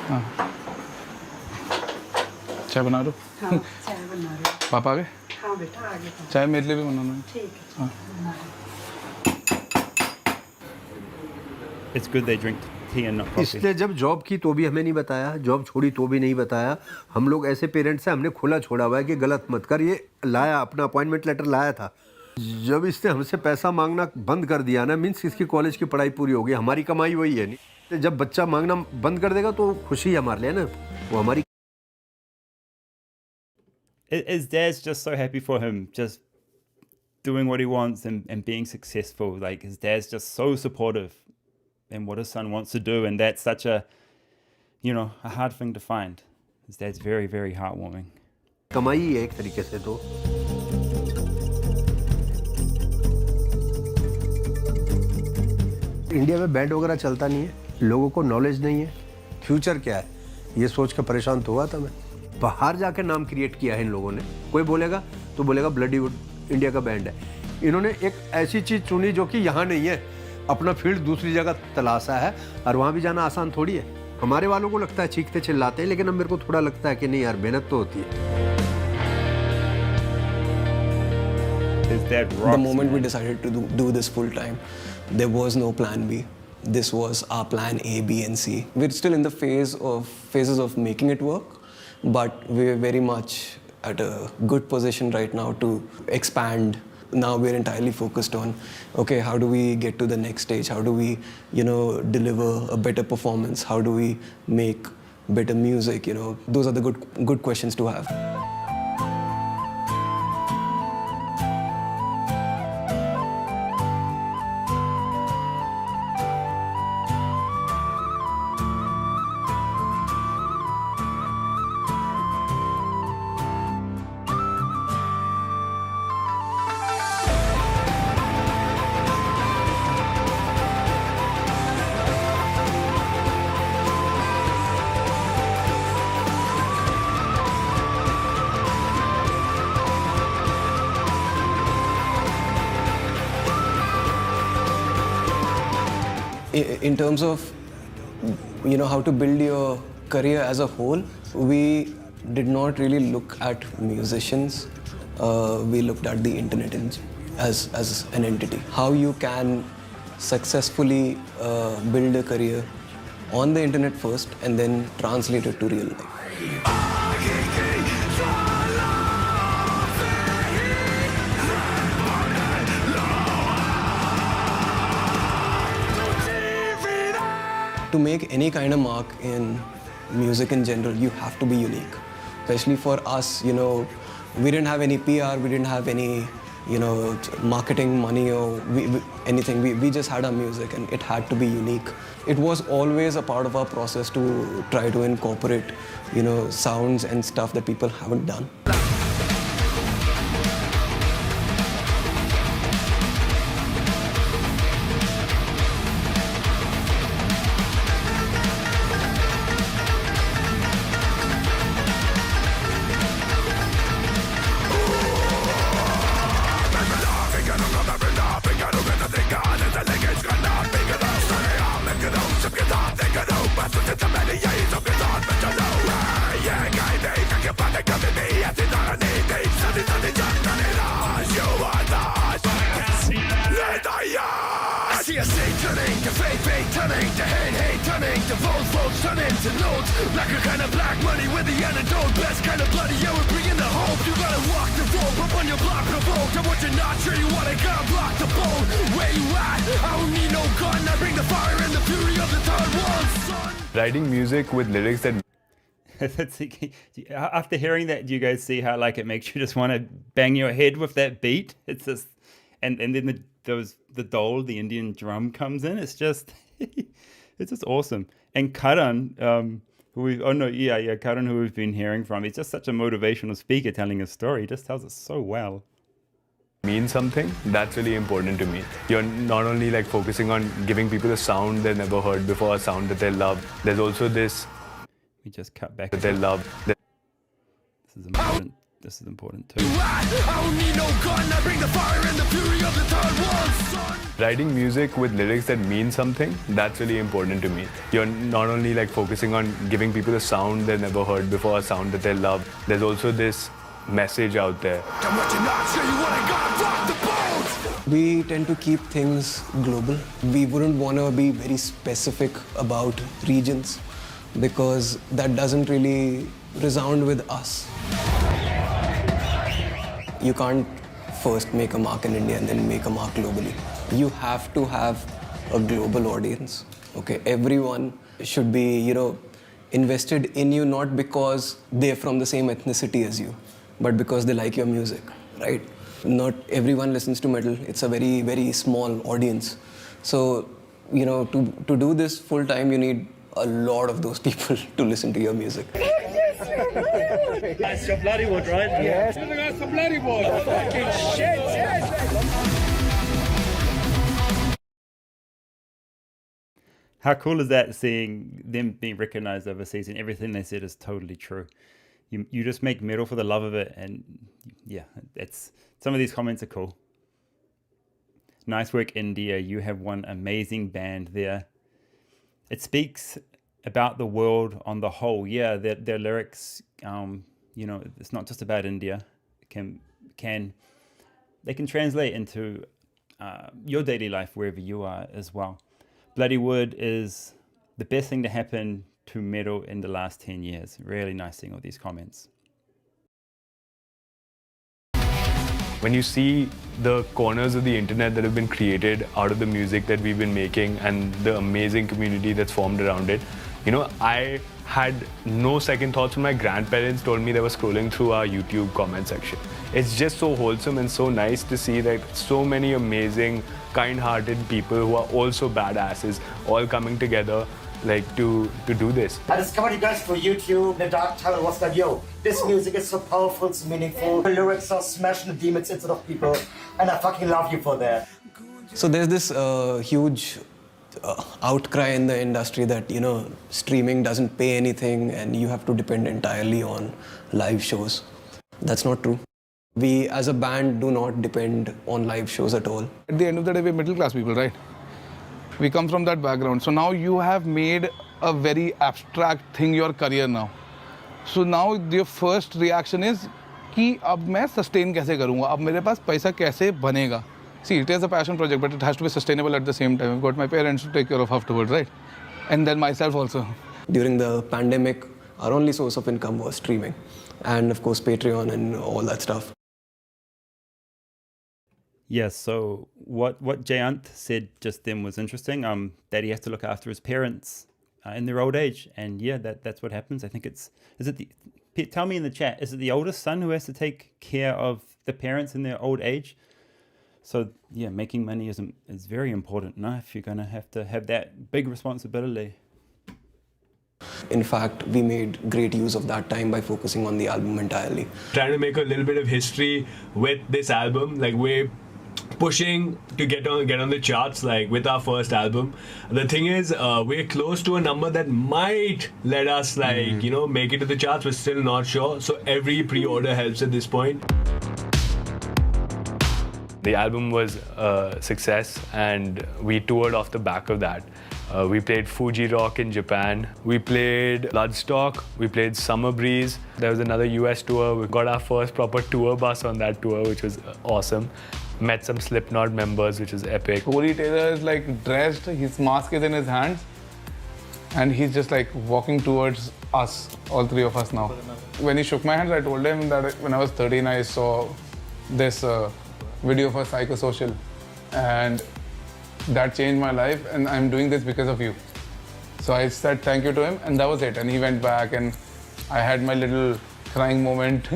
हाँ। चाय बना दो? हाँ, चाय बना रही हूँ। पापा आ गए? हाँ बेटा आ गए। चाय मेरे लिए भी बनाना है। ठीक है। हाँ। It's good they drink tea and not coffee. इसने जब जॉब की तो भी हमें नहीं बताया, जॉब छोड़ी तो भी नहीं बताया। हम लोग ऐसे पेरेंट्स हैं, हमने खुला छोड़ा हुआ है कि गलत मत कर। ये लाया, अपना अपॉइंटमेंट लेटर लाया था। जब इसने हमसे पैसा मांगना बंद कर दिया ना, मीन्स इसकी कॉलेज की पढ़ाई पूरी हो गई। हमारी कमाई वही है नहीं। जब बच्चा मांगना बंद कर देगा तो खुशी है हमारे लिए ना, वो हमारी। His dad's just so happy for him, just doing what he wants and being successful. Like his dad's just so supportive in what his son wants to do, and that's such a hard thing to find. His dad's very, very heartwarming. कमाई ही है एक तरीके से। तो India में band वगैरह चलता नहीं है, लोगों को नॉलेज नहीं है, फ्यूचर क्या है ये सोच के परेशान तो हुआ था मैं। बाहर जाकर नाम क्रिएट किया है इन लोगों ने। कोई बोलेगा तो बोलेगा ब्लडीवुड इंडिया का बैंड है। इन्होंने एक ऐसी चीज़ चुनी जो कि यहाँ नहीं है, अपना फील्ड दूसरी जगह तलाशा है, और वहाँ भी जाना आसान थोड़ी है। हमारे वालों को लगता है चीखते चिल्लाते हैं, लेकिन अब मेरे को थोड़ा लगता है कि नहीं यार, मेहनत तो होती है। The moment we decided to do this full time, there was no plan B. This was our plan A, B, and C. We're still in the phases of making it work, but we're very much at a good position right now to expand. Now we're entirely focused on, okay, how do we get to the next stage? How do we, deliver a better performance? How do we make better music? Those are the good questions to have. in terms of, how to build your career as a whole, we did not really look at musicians. We looked at the internet as an entity. How you can successfully build a career on the internet first and then translate it to real life. To make any kind of mark in music in general, you have to be unique. Especially for us, we didn't have any PR, we didn't have any, marketing money or anything. We just had our music and it had to be unique. It was always a part of our process to try to incorporate, sounds and stuff that people haven't done. Writing music with lyrics that... After hearing that, do you guys see how like it makes you just want to bang your head with that beat? It's just, and then the dole, the Indian drum comes in. It's just, it's just awesome. And Karan, Karan, who we've been hearing from, he's just such a motivational speaker telling a story. He just tells it so well. Mean something, that's really important to me. You're not only like focusing on giving people a sound they've never heard before, a sound that they love. There's also this... We just cut back. That they love. This is important. This is important too. Writing music with lyrics that mean something, that's really important to me. You're not only like focusing on giving people a sound they've never heard before, a sound that they love. There's also this message out there. We tend to keep things global. We wouldn't want to be very specific about regions because that doesn't really resound with us. You can't first make a mark in India and then make a mark globally. You have to have a global audience. Okay, everyone should be, invested in you not because they're from the same ethnicity as you, but because they like your music, right? Not everyone listens to metal. It's a very, very small audience. So, to do this full time, you need a lot of those people to listen to your music. That's your Bloodywood, right? Yes. That's the Bloodywood. Fucking shit, yes. How cool is that, seeing them being recognized overseas and everything they said is totally true. You just make metal for the love of it, and yeah, some of these comments are cool. Nice work, India. You have one amazing band there. It speaks about the world on the whole. Yeah, their lyrics, it's not just about India. They can translate into your daily life wherever you are as well. Bloodywood is the best thing to happen to metal in the last 10 years. Really nice seeing all these comments. When you see the corners of the internet that have been created out of the music that we've been making and the amazing community that's formed around it, I had no second thoughts when my grandparents told me they were scrolling through our YouTube comment section. It's just so wholesome and so nice to see that so many amazing, kind-hearted people who are also badasses all coming together to do this. I discovered you guys through YouTube. The dark title was like, yo, this music is so powerful, it's meaningful. The lyrics are smashing the demons inside of people, and I fucking love you for that. So there's this huge outcry in the industry that, streaming doesn't pay anything and you have to depend entirely on live shows. That's not true. We as a band do not depend on live shows at all. At the end of the day, we're middle class people, right? We come from that background. So now you have made a very abstract thing your career now. So now your first reaction is कि अब मैं sustain कैसे करूँगा? अब मेरे पास पैसा कैसे बनेगा? See, it is a passion project, but it has to be sustainable at the same time. I've got my parents to take care of afterwards, right? And then myself also. During the pandemic, our only source of income was streaming. And of course, Patreon and all that stuff. Yes, so what Jayant said just then was interesting, that he has to look after his parents in their old age. And yeah, that's what happens. I think tell me in the chat, is it the oldest son who has to take care of the parents in their old age? So yeah, making money is very important, no? If you're going to have that big responsibility. In fact, we made great use of that time by focusing on the album entirely. Trying to make a little bit of history with this album, like we're pushing to get on the charts, like with our first album. The thing is, we're close to a number that might let us make it to the charts. We're still not sure. So every pre-order helps at this point. The album was a success and we toured off the back of that. We played Fuji Rock in Japan. We played Bloodstock. We played Summer Breeze. There was another US tour. We got our first proper tour bus on that tour, which was awesome. Met some Slipknot members, which is epic. Corey Taylor is like dressed, his mask is in his hands, and he's just like walking towards us, all three of us now. When he shook my hands, I told him that when I was 13, I saw this video for Psychosocial, and that changed my life, and I'm doing this because of you. So I said thank you to him, and that was it. And he went back, and I had my little crying moment.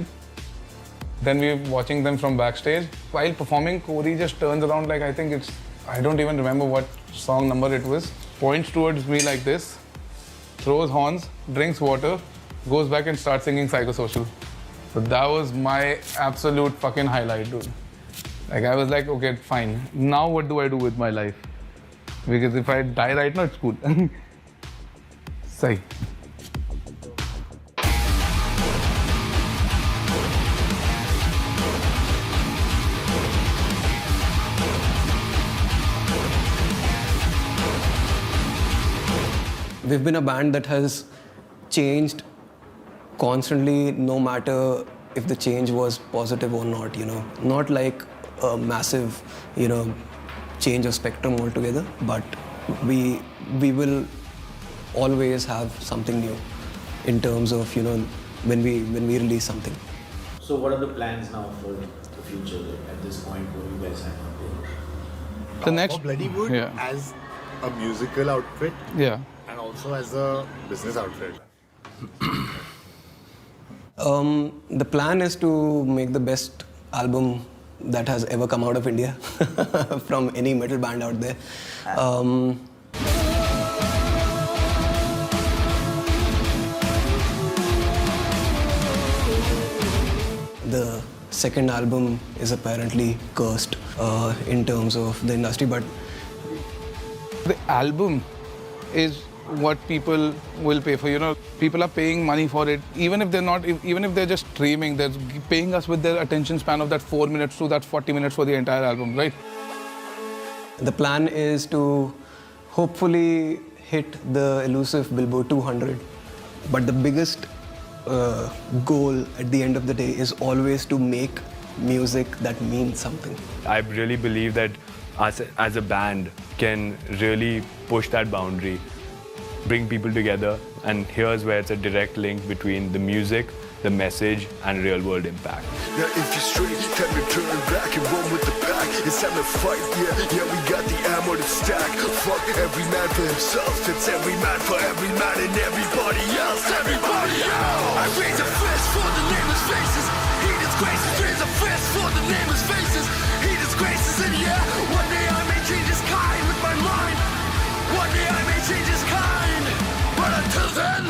Then we were watching them from backstage. While performing, Corey just turns around like, I don't even remember what song number it was, points towards me like this, throws horns, drinks water, goes back and starts singing Psychosocial. So that was my absolute fucking highlight, dude. Like I was like, okay, fine. Now what do I do with my life? Because if I die right now, it's cool. Say. We've been a band that has changed constantly, no matter if the change was positive or not, Not like a massive, change of spectrum altogether, but we will always have something new in terms of, when we release something. So what are the plans now for the future at this point? What do you guys have on The next Bloodywood as a musical outfit. Yeah. And also as a business outfit. The plan is to make the best album that has ever come out of India from any metal band out there. The second album is apparently cursed in terms of the industry, but the album is what people will pay for. People are paying money for it. Even if they're just streaming, they're paying us with their attention span of that 4 minutes to that 40 minutes for the entire album, right? The plan is to hopefully hit the elusive Billboard 200. But the biggest goal at the end of the day is always to make music that means something. I really believe that us as a band can really push that boundary, bring people together, and here's where it's a direct link between the music, the message, and real-world impact. Now if you're straight, time to turn back and run with the pack. It's time to fight, yeah, we got the ammo to stack. Fuck every man for himself, it's every man for every man and everybody else, everybody else. I raise a fist for the nameless faces. He disgraces, raise a fist for the nameless faces. He disgraces, and yeah, one day I may change his kind with my mind. One day I may change his kind, but until then.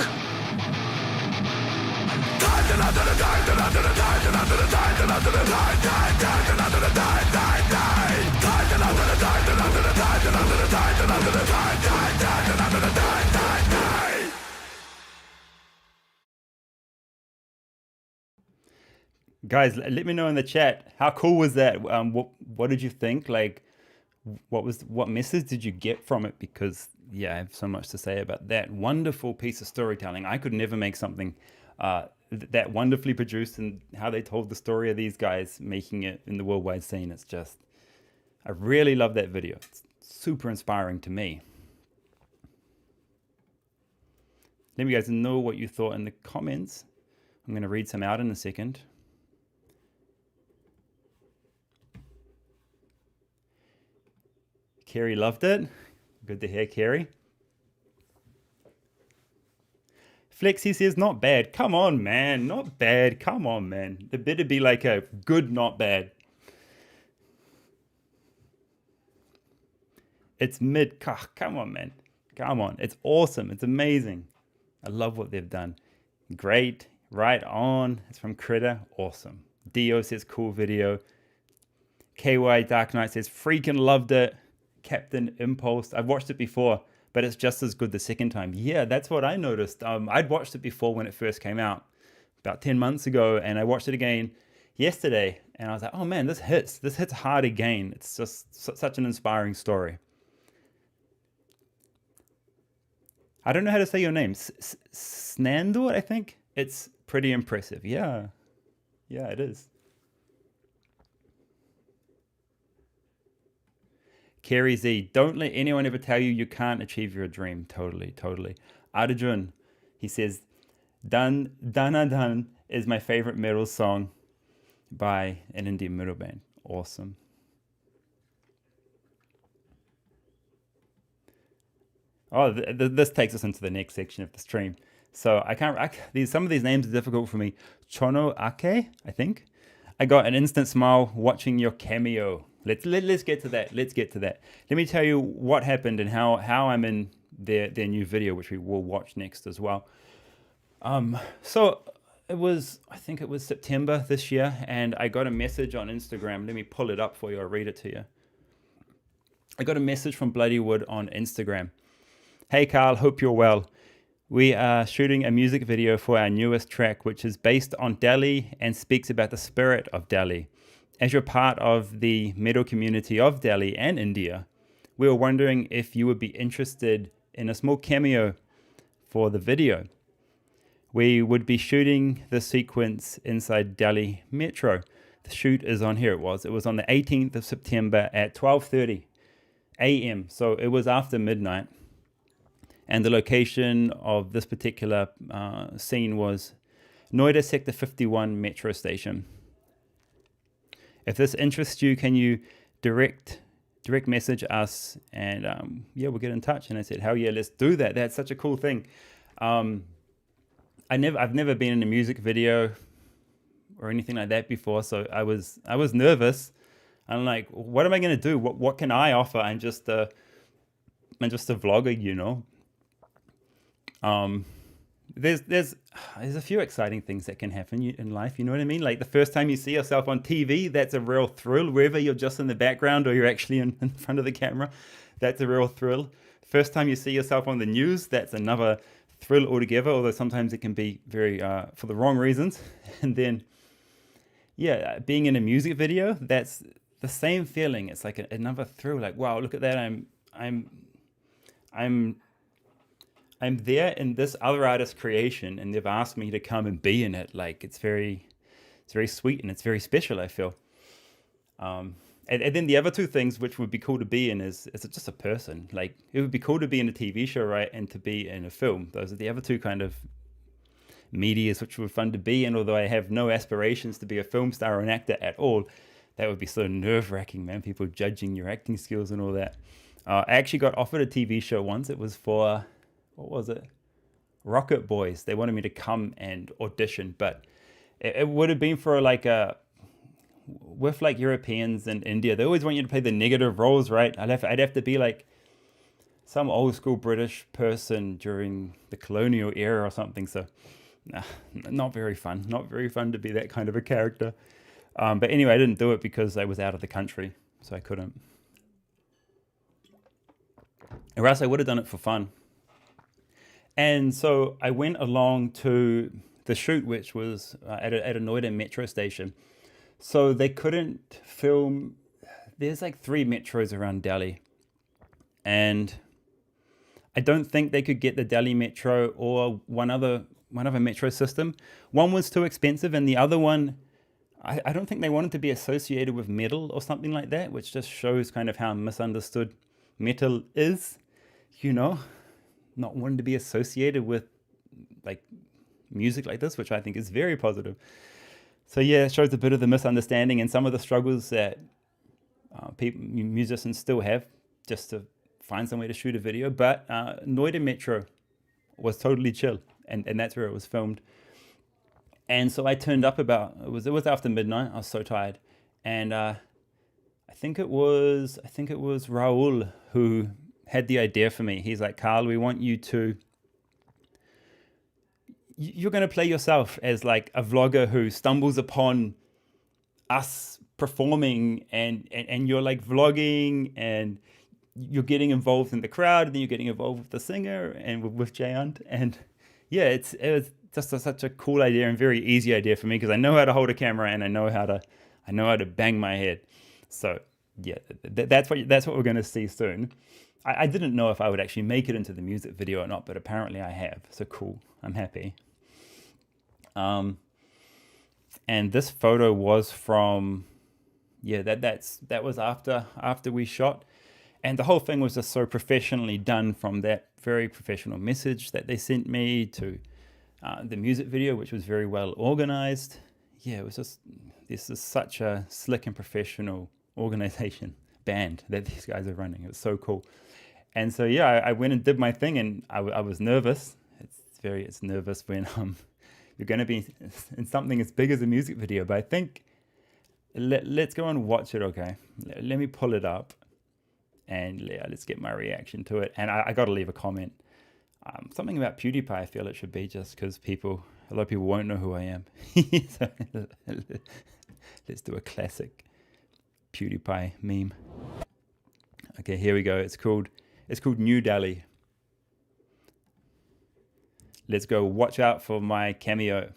Guys, let me know in the chat, how cool was that? What did you think? Like, what message did you get from it? Because yeah, I have so much to say about that wonderful piece of storytelling. I could never make something that wonderfully produced, and how they told the story of these guys making it in the worldwide scene. It's just, I really love that video. It's super inspiring to me. Let me guys know what you thought in the comments. I'm going to read some out in a second. Kerry loved it. Good to hear, Kerry. Flexi says, not bad. Come on, man. Not bad. Come on, man. It better be like a good, not bad. It's mid. Come on, man. Come on. It's awesome. It's amazing. I love what they've done. Great. Right on. It's from Critter. Awesome. Dio says, cool video. KY Dark Knight says, freaking loved it. Captain Impulse. I've watched it before, but it's just as good the second time. Yeah, that's what I noticed. I'd watched it before when it first came out, about 10 months ago, and I watched it again yesterday, and I was like, oh man, this hits. This hits hard again. It's just such an inspiring story. I don't know how to say your name. Snandor, I think? It's pretty impressive. Yeah. Yeah, it is. Kerry Z, don't let anyone ever tell you you can't achieve your dream. Totally, totally. Arjun, he says, Dun Dana Dun is my favorite metal song by an indie metal band. Awesome. Oh, this takes us into the next section of the stream. So some of these names are difficult for me. Chono Ake, I think. I got an instant smile watching your cameo. Let's get to that. Let's get to that. Let me tell you what happened and how I'm in their new video, which we will watch next as well. So I think it was September this year, and I got a message on Instagram. Let me pull it up for you. I'll read it to you. I got a message from Bloodywood on Instagram. Hey Karl, hope you're well. We are shooting a music video for our newest track, which is based on Delhi and speaks about the spirit of Delhi. As you're part of the metal community of Delhi and India, we were wondering if you would be interested in a small cameo for the video. We would be shooting the sequence inside Delhi Metro. The shoot is on here. It was on the 18th of September at 12:30 a.m. So it was after midnight. And the location of this particular scene was Noida Sector 51 metro station. If this interests you, can you direct message us, and yeah, we'll get in touch. And I said, hell yeah, let's do that. That's such a cool thing. I've never been in a music video or anything like that before, so I was nervous. I'm like, what am I gonna do? What can I offer? I'm just a vlogger, you know. There's a few exciting things that can happen in life, you know what I mean? Like the first time you see yourself on TV, that's a real thrill. Whether you're just in the background or you're actually in front of the camera, that's a real thrill. First time you see yourself on the news, that's another thrill altogether, although sometimes it can be very for the wrong reasons. And then yeah, being in a music video, that's the same feeling. It's like another thrill, like wow, look at that. I'm there in this other artist's creation, and they've asked me to come and be in it. Like it's very sweet and it's very special, I feel. And then the other two things which would be cool to be in is just a person. Like it would be cool to be in a TV show, right, and to be in a film. Those are the other two kind of medias which were fun to be in. Although I have no aspirations to be a film star or an actor at all, that would be so nerve-wracking, man. People judging your acting skills and all that. I actually got offered a TV show once. It was for, what was it? Rocket Boys. They wanted me to come and audition, but it would have been for like with like Europeans in India. They always want you to play the negative roles, right? I'd have to be like some old school British person during the colonial era or something. So nah, not very fun. Not very fun to be that kind of a character. But anyway, I didn't do it because I was out of the country, so I couldn't. Or else I would have done it for fun. And so I went along to the shoot, which was at a Noida metro station. So they couldn't film there's like 3 metros around Delhi, and I don't think they could get the Delhi Metro or one other metro system. One was too expensive, and the other one, I don't think they wanted to be associated with metal or something like that, which just shows kind of how misunderstood metal is, you know, not wanting to be associated with like music like this, which I think is very positive. So yeah, it shows a bit of the misunderstanding and some of the struggles that musicians still have just to find somewhere to shoot a video. But Noida Metro was totally chill, and that's where it was filmed. And so I turned up about, it was after midnight. I was so tired, and I think it was Raul who had the idea for me. He's like, Karl, we want you to, you're going to play yourself as like a vlogger who stumbles upon us performing, and you're like vlogging, and you're getting involved in the crowd, and then you're getting involved with the singer and with Jayant. And yeah, it was just such a cool idea and very easy idea for me, because I know how to hold a camera and I know how to bang my head. So yeah, that's what we're going to see soon. I didn't know if I would actually make it into the music video or not, but apparently I have. So cool. I'm happy. And this photo was from, yeah, that was after we shot. And the whole thing was just so professionally done, from that very professional message that they sent me to the music video, which was very well organized. Yeah, it was just, this is such a slick and professional organization band that these guys are running. It was so cool. And so, yeah, I went and did my thing, and I was nervous. It's nervous when you're going to be in something as big as a music video. But I think, let's go and watch it, okay? Let me pull it up, and yeah, let's get my reaction to it. And I got to leave a comment. Something about PewDiePie, I feel it should be, just because a lot of people won't know who I am. So, let's do a classic PewDiePie meme. Okay, here we go. It's called New Delhi. Let's go. Watch out for my cameo.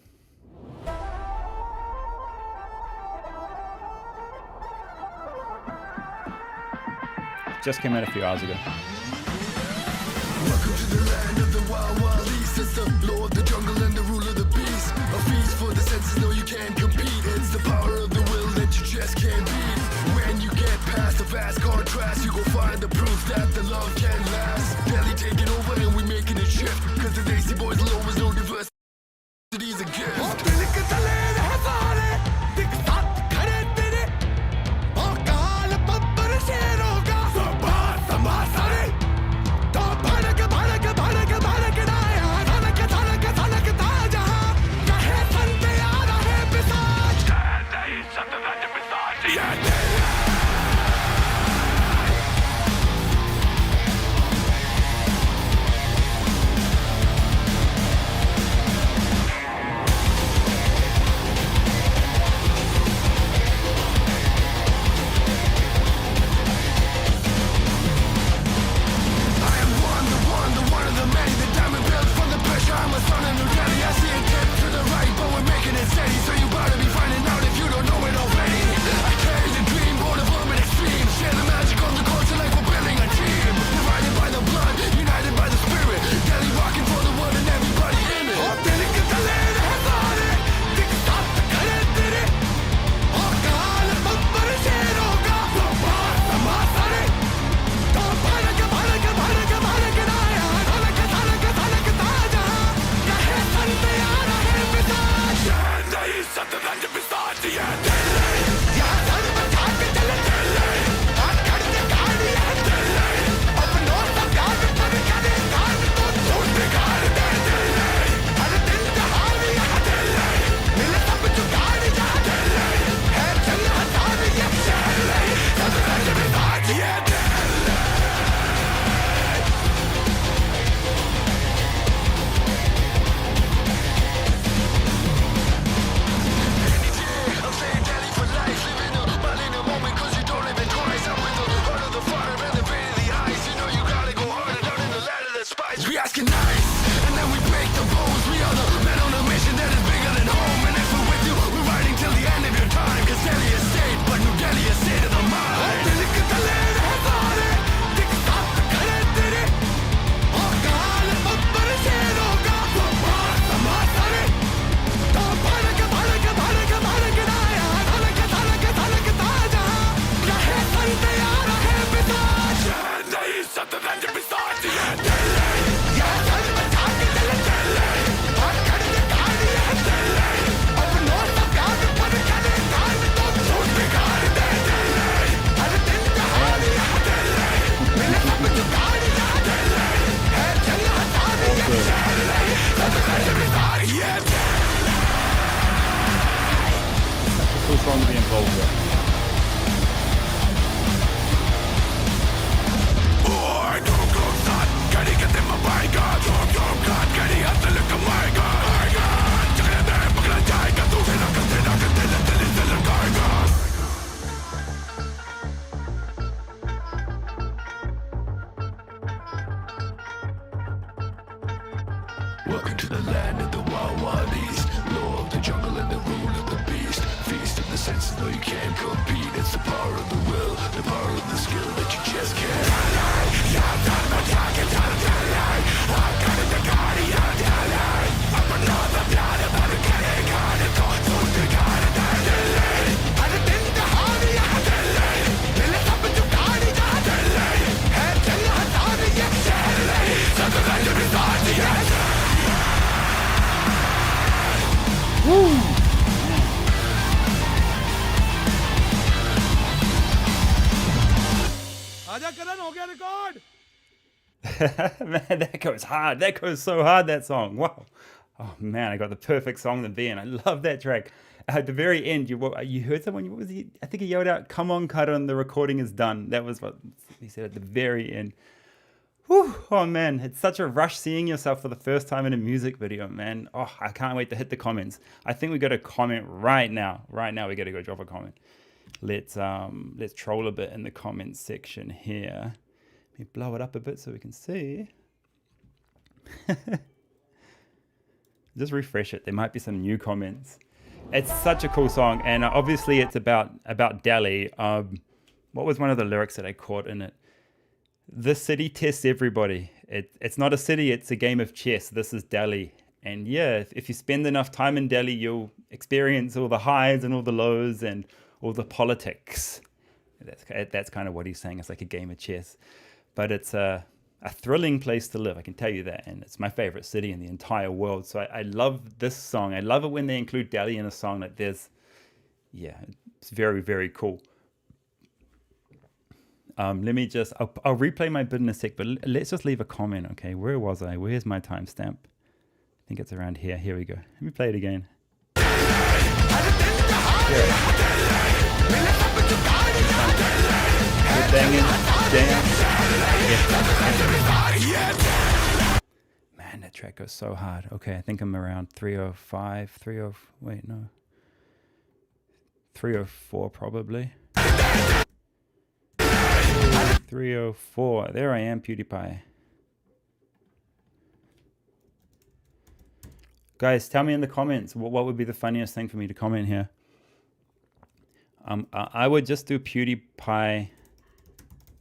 Just came out a few hours ago. Welcome to the land of the wild, wild east. It's the law of the jungle and the rule of the beast. A feast for the senses, no you can't compete. It's the power of the will that you just can't beat. When you get past the vast contrast, you go find the proof that the love can last. Delhi taking over and we making a shift, cause the Desi boys will always know diversity is a gift. song to be involved with. Welcome to the land of the wild, wild east. Law of the jungle and the rule of the beast. Feast of the senses, though you can't compete. It's the power of the will, the power of the skill that you just can't. Man, that goes hard. That goes so hard, that song. Wow. Oh, man, I got the perfect song to be in. I love that track. At the very end, you heard someone, what was he? I think he yelled out, "Come on, Karan, the recording is done." That was what he said at the very end. Whew. Oh, man, it's such a rush seeing yourself for the first time in a music video, man. Oh, I can't wait to hit the comments. I think we got a comment right now. Right now, we got to go drop a comment. Let's troll a bit in the comments section here. Let me blow it up a bit so we can see. Just refresh it. There might be some new comments. It's such a cool song, and obviously it's about Delhi. What was one of the lyrics that I caught in it? This city tests everybody. It's not a city, it's a game of chess. This is Delhi. And yeah, if you spend enough time in Delhi, you'll experience all the highs and all the lows and all the politics. That's kind of what he's saying. It's like a game of chess. But it's a thrilling place to live, I can tell you that. And it's my favorite city in the entire world. So I love this song. I love it when they include Delhi in a song like this. Yeah, it's very, very cool. Let me just, I'll replay my bit in a sec, but let's just leave a comment, okay? Where was I? Where's my timestamp? I think it's around here. Here we go. Let me play it again. Man, that track goes so hard. Okay, I think I'm around 305, 304 probably. 304. There I am, PewDiePie. Guys, tell me in the comments what would be the funniest thing for me to comment here. I would just do PewDiePie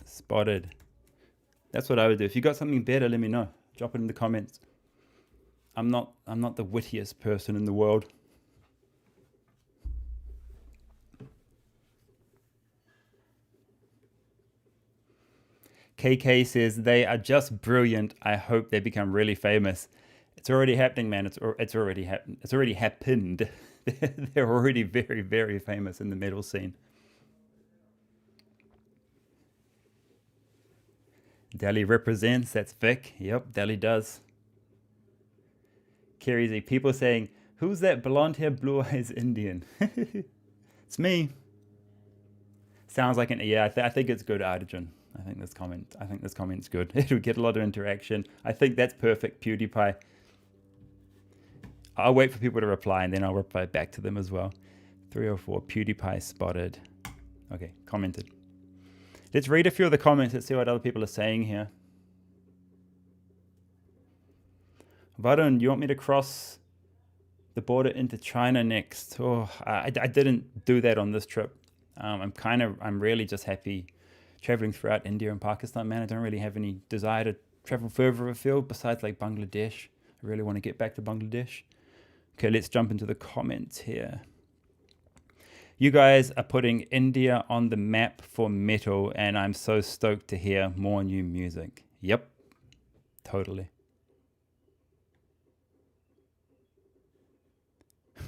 spotted. That's what I would do. If you got something better, let me know. Drop it in the comments. I'm not the wittiest person in the world. KK says they are just brilliant. I hope they become really famous. It's already happening, man. It's already happened. It's already happened. They're already very, very famous in the metal scene. Delhi represents. That's Vic. Yep, Delhi does. Kerry Z. People saying, "Who's that blonde hair, blue eyes Indian?" It's me. Sounds like an yeah. I think it's good, Artigen. I think this comment's good. It'll get a lot of interaction. I think that's perfect, PewDiePie. I'll wait for people to reply and then I'll reply back to them as well. 304, PewDiePie spotted. Okay, commented. Let's read a few of the comments. Let's see what other people are saying here. Varun, you want me to cross the border into China next? Oh, I didn't do that on this trip. I'm really just happy traveling throughout India and Pakistan, man. I don't really have any desire to travel further afield besides like Bangladesh. I really want to get back to Bangladesh. Okay, let's jump into the comments here. You guys are putting India on the map for metal, and I'm so stoked to hear more new music. Yep, totally.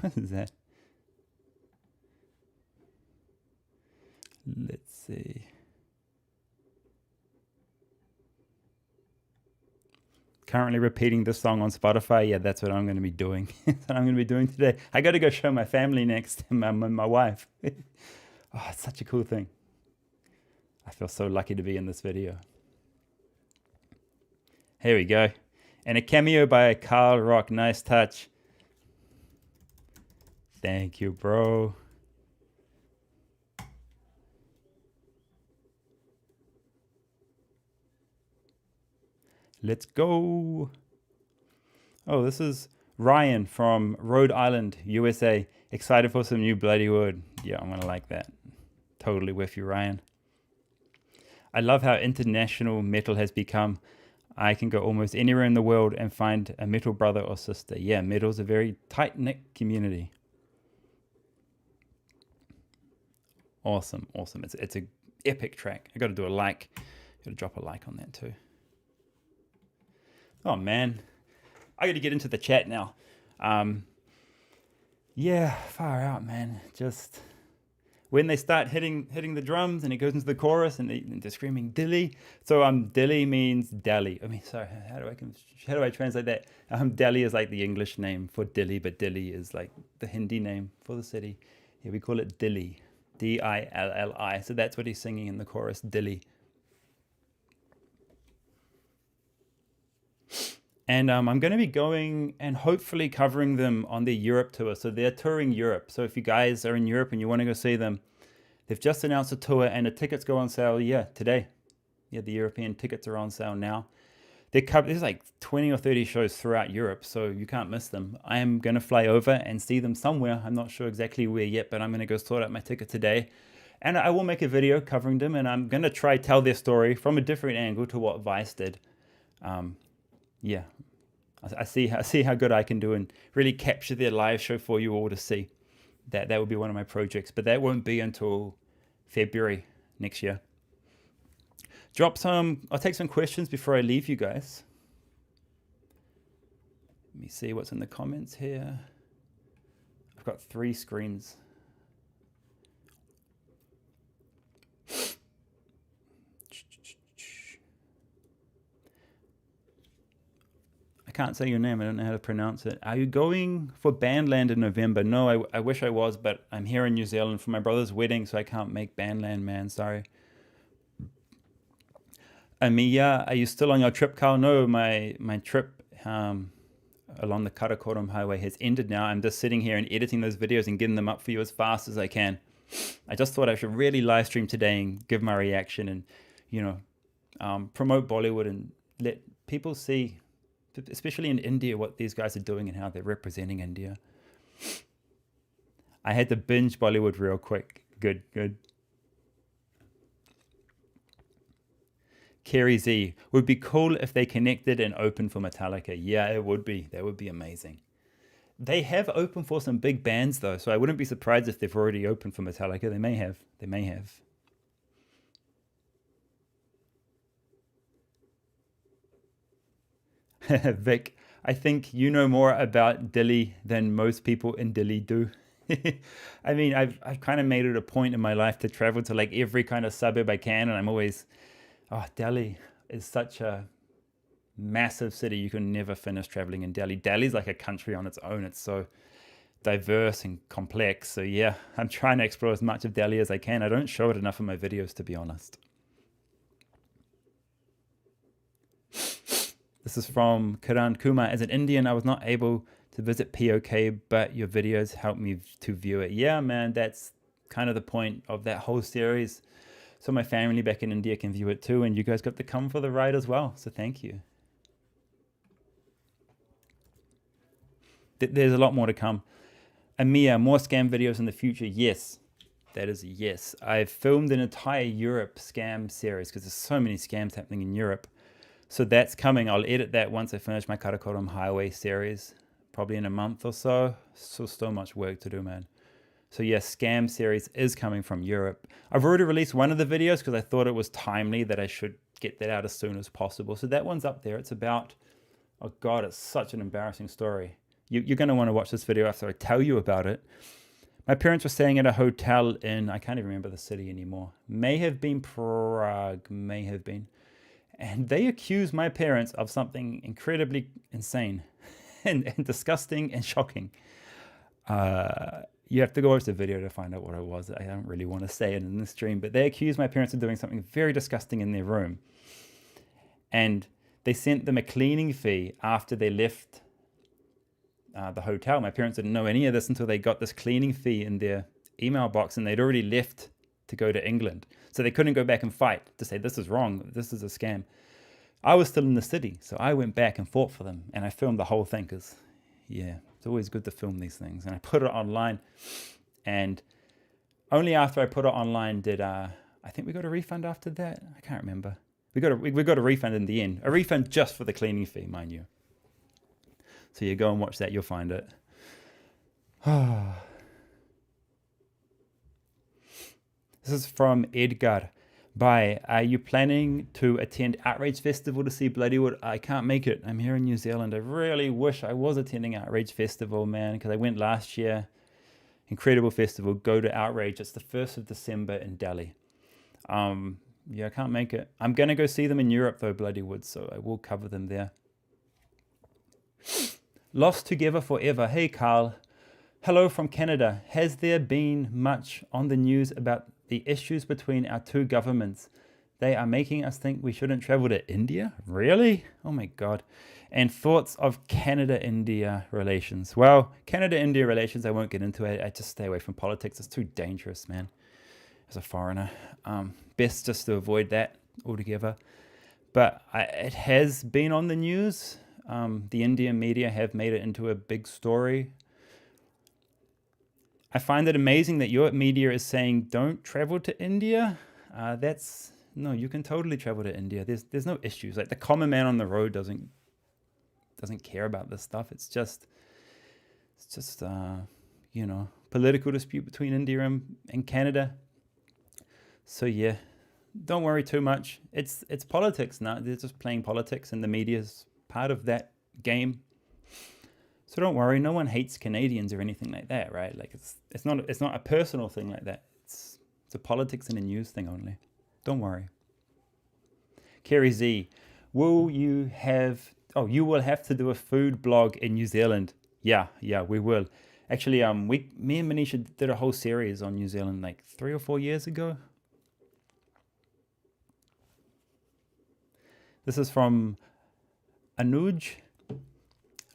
What is that? Let's see. currently repeating this song on Spotify. Yeah, that's what I'm going to be doing. That's what I'm going to be doing today. I got to go show my family next, my wife. Oh, it's such a cool thing. I feel so lucky to be in this video. Here we go. And a cameo by Karl Rock. Nice touch. Thank you, bro. Let's go. Oh, this is Ryan from Rhode Island, USA. Excited for some new Bloodywood. Yeah, I'm going to like that. Totally with you, Ryan. I love how international metal has become. I can go almost anywhere in the world and find a metal brother or sister. Yeah, metal's a very tight-knit community. Awesome, awesome. It's a epic track. I got to do a like. Got to drop a like on that too. Oh man, I got to get into the chat now. Yeah, far out, man. Just when they start hitting the drums and it goes into the chorus and they're screaming Dilly. So Dilly means Delhi. I mean, sorry, how do I translate that? Delhi is like the English name for Dilly, but Dilly is like the Hindi name for the city. Yeah, we call it Dilly, D-I-L-L-I. So that's what he's singing in the chorus, Dilly. And I'm going to be going and hopefully covering them on their Europe tour. So they're touring Europe. So if you guys are in Europe and you want to go see them, they've just announced a tour and the tickets go on sale, today. Yeah, the European tickets are on sale now. There's like 20 or 30 shows throughout Europe, so you can't miss them. I am going to fly over and see them somewhere. I'm not sure exactly where yet, but I'm going to go sort out my ticket today. And I will make a video covering them, and I'm going to try tell their story from a different angle to what Vice did. Yeah, I see how good I can do and really capture their live show for you all to see. That will be one of my projects, but that won't be until February next year. I'll take some questions before I leave you guys. Let me see what's in the comments here. I've got 3 screens. I can't say your name. I don't know how to pronounce it. Are you going for Bandland in November? No, I wish I was, but I'm here in New Zealand for my brother's wedding, so I can't make Bandland, man. Sorry. Amiya, are you still on your trip, Karl? No, my trip along the Karakoram Highway has ended now. I'm just sitting here and editing those videos and getting them up for you as fast as I can. I just thought I should really live stream today and give my reaction and, promote Bollywood and let people see, especially in India, what these guys are doing and how they're representing India. I had to binge Bollywood real quick. Good. Kerry Z, would be cool if they connected and opened for Metallica. Yeah, it would be. That would be amazing. They have opened for some big bands though, so I wouldn't be surprised if they've already opened for Metallica. They may have. Vic, I think you know more about Delhi than most people in Delhi do. I mean, I've kind of made it a point in my life to travel to like every kind of suburb I can, and I'm always, Delhi is such a massive city. You can never finish traveling in Delhi. Delhi's like a country on its own. It's so diverse and complex. So yeah, I'm trying to explore as much of Delhi as I can. I don't show it enough in my videos, to be honest. This is from Karan Kumar. As an Indian, I was not able to visit POK, but your videos helped me to view it. Yeah, man, that's kind of the point of that whole series. So my family back in India can view it too, and you guys got to come for the ride as well. So thank you. There's a lot more to come. Amia, more scam videos in the future. Yes, that is a yes. I've filmed an entire Europe scam series because there's so many scams happening in Europe. So that's coming. I'll edit that once I finish my Karakoram Highway series, probably in a month or so. So much work to do, man. So yes, scam series is coming from Europe. I've already released one of the videos because I thought it was timely that I should get that out as soon as possible. So that one's up there. It's about, oh God, it's such an embarrassing story. You're going to want to watch this video after I tell you about it. My parents were staying at a hotel in, I can't even remember the city anymore. May have been Prague, may have been. and they accused my parents of something incredibly insane and disgusting and shocking. You have to go watch the video to find out what it was. I don't really want to say it in the stream, but they accused my parents of doing something very disgusting in their room. And they sent them a cleaning fee after they left the hotel. My parents didn't know any of this until they got this cleaning fee in their email box, and they'd already left to go to England. So they couldn't go back and fight to say, this is wrong, this is a scam. I was still in the city, so I went back and fought for them, and I filmed the whole thing because, yeah, it's always good to film these things. And I put it online, and only after I put it online did I think we got a refund after that. I can't remember. We got a refund in the end. A refund just for the cleaning fee, mind you. So you go and watch that, you'll find it. This is from Edgar. Bye. Are you planning to attend Outrage Festival to see Bloodywood? I can't make it. I'm here in New Zealand. I really wish I was attending Outrage Festival, man, because I went last year. Incredible festival. Go to Outrage. It's the 1st of December in Delhi. Yeah, I can't make it. I'm going to go see them in Europe, though, Bloodywood, so I will cover them there. Lost Together Forever. Hey, Karl. Hello from Canada. Has there been much on the news about the issues between our two governments? They are making us think we shouldn't travel to India? Really? Oh my God. And thoughts of Canada-India relations? Well, Canada-India relations, I won't get into it. I just stay away from politics. It's too dangerous, man, as a foreigner. Best just to avoid that altogether. But it has been on the news. The Indian media have made it into a big story. I find it amazing that your media is saying don't travel to India. No, you can totally travel to India. There's no issues. Like the common man on the road doesn't care about this stuff. It's just political dispute between India and Canada. So yeah, don't worry too much. It's politics now. They're just playing politics, and the media's part of that game. So don't worry, no one hates Canadians or anything like that, right? Like it's not a personal thing like that. It's a politics and a news thing only. Don't worry. Kerry Z, you will have to do a food blog in New Zealand. Yeah, we will. Actually, me and Manisha did a whole series on New Zealand like 3 or 4 years ago. This is from Anuj.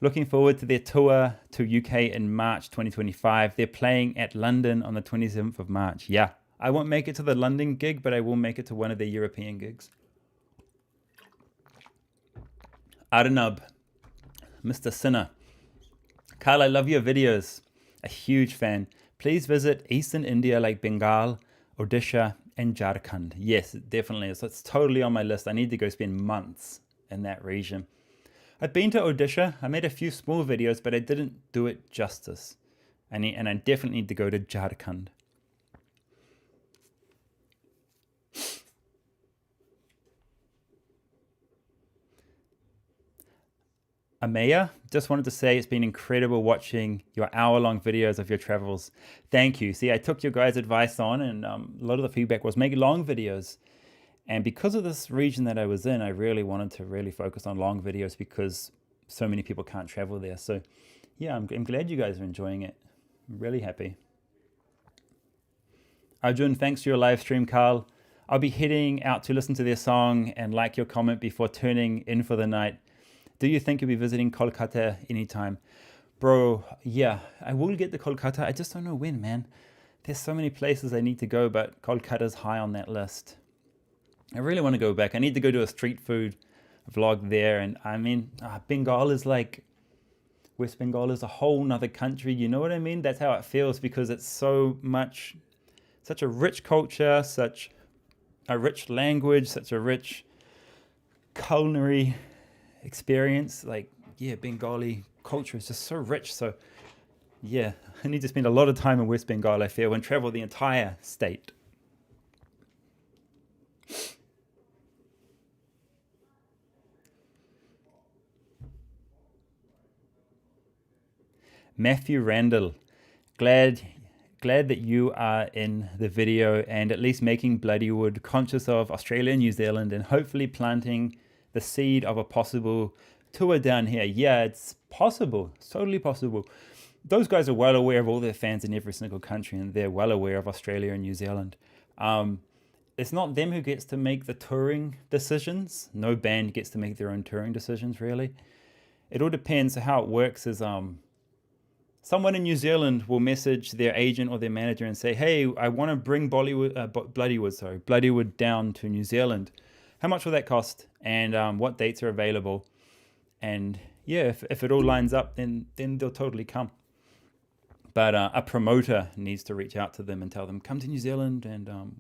Looking forward to their tour to UK in March 2025. They're playing at London on the 27th of March. Yeah, I won't make it to the London gig, but I will make it to one of their European gigs. Arnab, Mr. Sinner. Karl, I love your videos. A huge fan. Please visit Eastern India like Bengal, Odisha, and Jharkhand. Yes, definitely. So it's totally on my list. I need to go spend months in that region. I've been to Odisha. I made a few small videos, but I didn't do it justice. And I definitely need to go to Jharkhand. Amaya, just wanted to say it's been incredible watching your hour-long videos of your travels. Thank you. See, I took your guys' advice on, and a lot of the feedback was make long videos. And because of this region that I was in, I really wanted to really focus on long videos because so many people can't travel there. So yeah, I'm glad you guys are enjoying it. I'm really happy. Arjun, thanks for your live stream, Karl. I'll be heading out to listen to their song and like your comment before turning in for the night. Do you think you'll be visiting Kolkata anytime? Bro, yeah, I will get to Kolkata. I just don't know when, man. There's so many places I need to go, but Kolkata's high on that list. I really want to go back. I need to go to a street food vlog there. And I mean, Bengal is like, West Bengal is a whole nother country. You know what I mean? That's how it feels because it's such a rich culture, such a rich language, such a rich culinary experience. Like, yeah, Bengali culture is just so rich. So yeah, I need to spend a lot of time in West Bengal, I feel, and travel the entire state. Matthew Randall, glad glad that you are in the video and at least making Bloodywood conscious of Australia and New Zealand and hopefully planting the seed of a possible tour down here. Yeah, it's possible. It's totally possible. Those guys are well aware of all their fans in every single country, and they're well aware of Australia and New Zealand. It's not them who gets to make the touring decisions. No band gets to make their own touring decisions, really. It all depends. How it works is someone in New Zealand will message their agent or their manager and say, hey, I want to bring Bloodywood down to New Zealand. How much will that cost? And what dates are available? And yeah, if it all lines up, then they'll totally come. But a promoter needs to reach out to them and tell them, come to New Zealand. And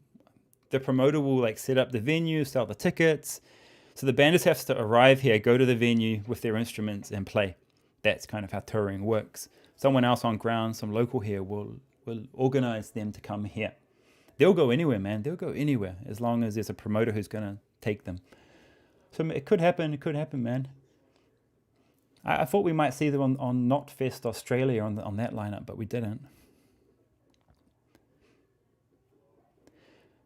the promoter will like set up the venue, sell the tickets. So the band just has to arrive here, go to the venue with their instruments and play. That's kind of how touring works. Someone else on ground, some local here will organize them to come here. They'll go anywhere, man. They'll go anywhere as long as there's a promoter who's going to take them. So it could happen. It could happen, man. I thought we might see them on Knotfest Australia on that lineup, but we didn't.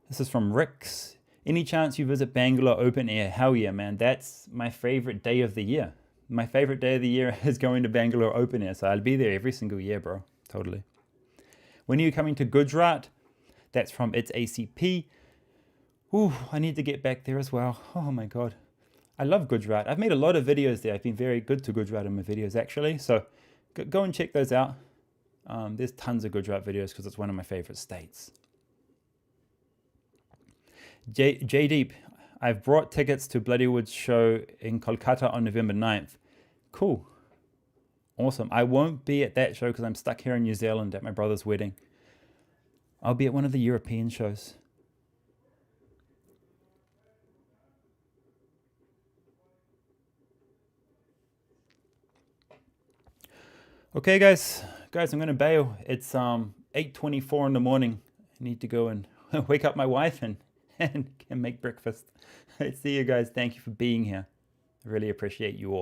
This is from Ricks. Any chance you visit Bangalore open air? Hell yeah, man. That's my favorite day of the year. My favorite day of the year is going to Bangalore open air, so I'll be there every single year, bro. Totally. When are you coming to Gujarat? That's from It's ACP. Ooh, I need to get back there as well. Oh my God. I love Gujarat. I've made a lot of videos there. I've been very good to Gujarat in my videos, actually. So go and check those out. There's tons of Gujarat videos because it's one of my favorite states. J-Deep, I've brought tickets to Bloodywood's show in Kolkata on November 9th. Cool. Awesome. I won't be at that show because I'm stuck here in New Zealand at my brother's wedding. I'll be at one of the European shows. Okay, guys, I'm going to bail. It's 8:24 in the morning. I need to go and wake up my wife and make breakfast. See you guys. Thank you for being here. I really appreciate you all.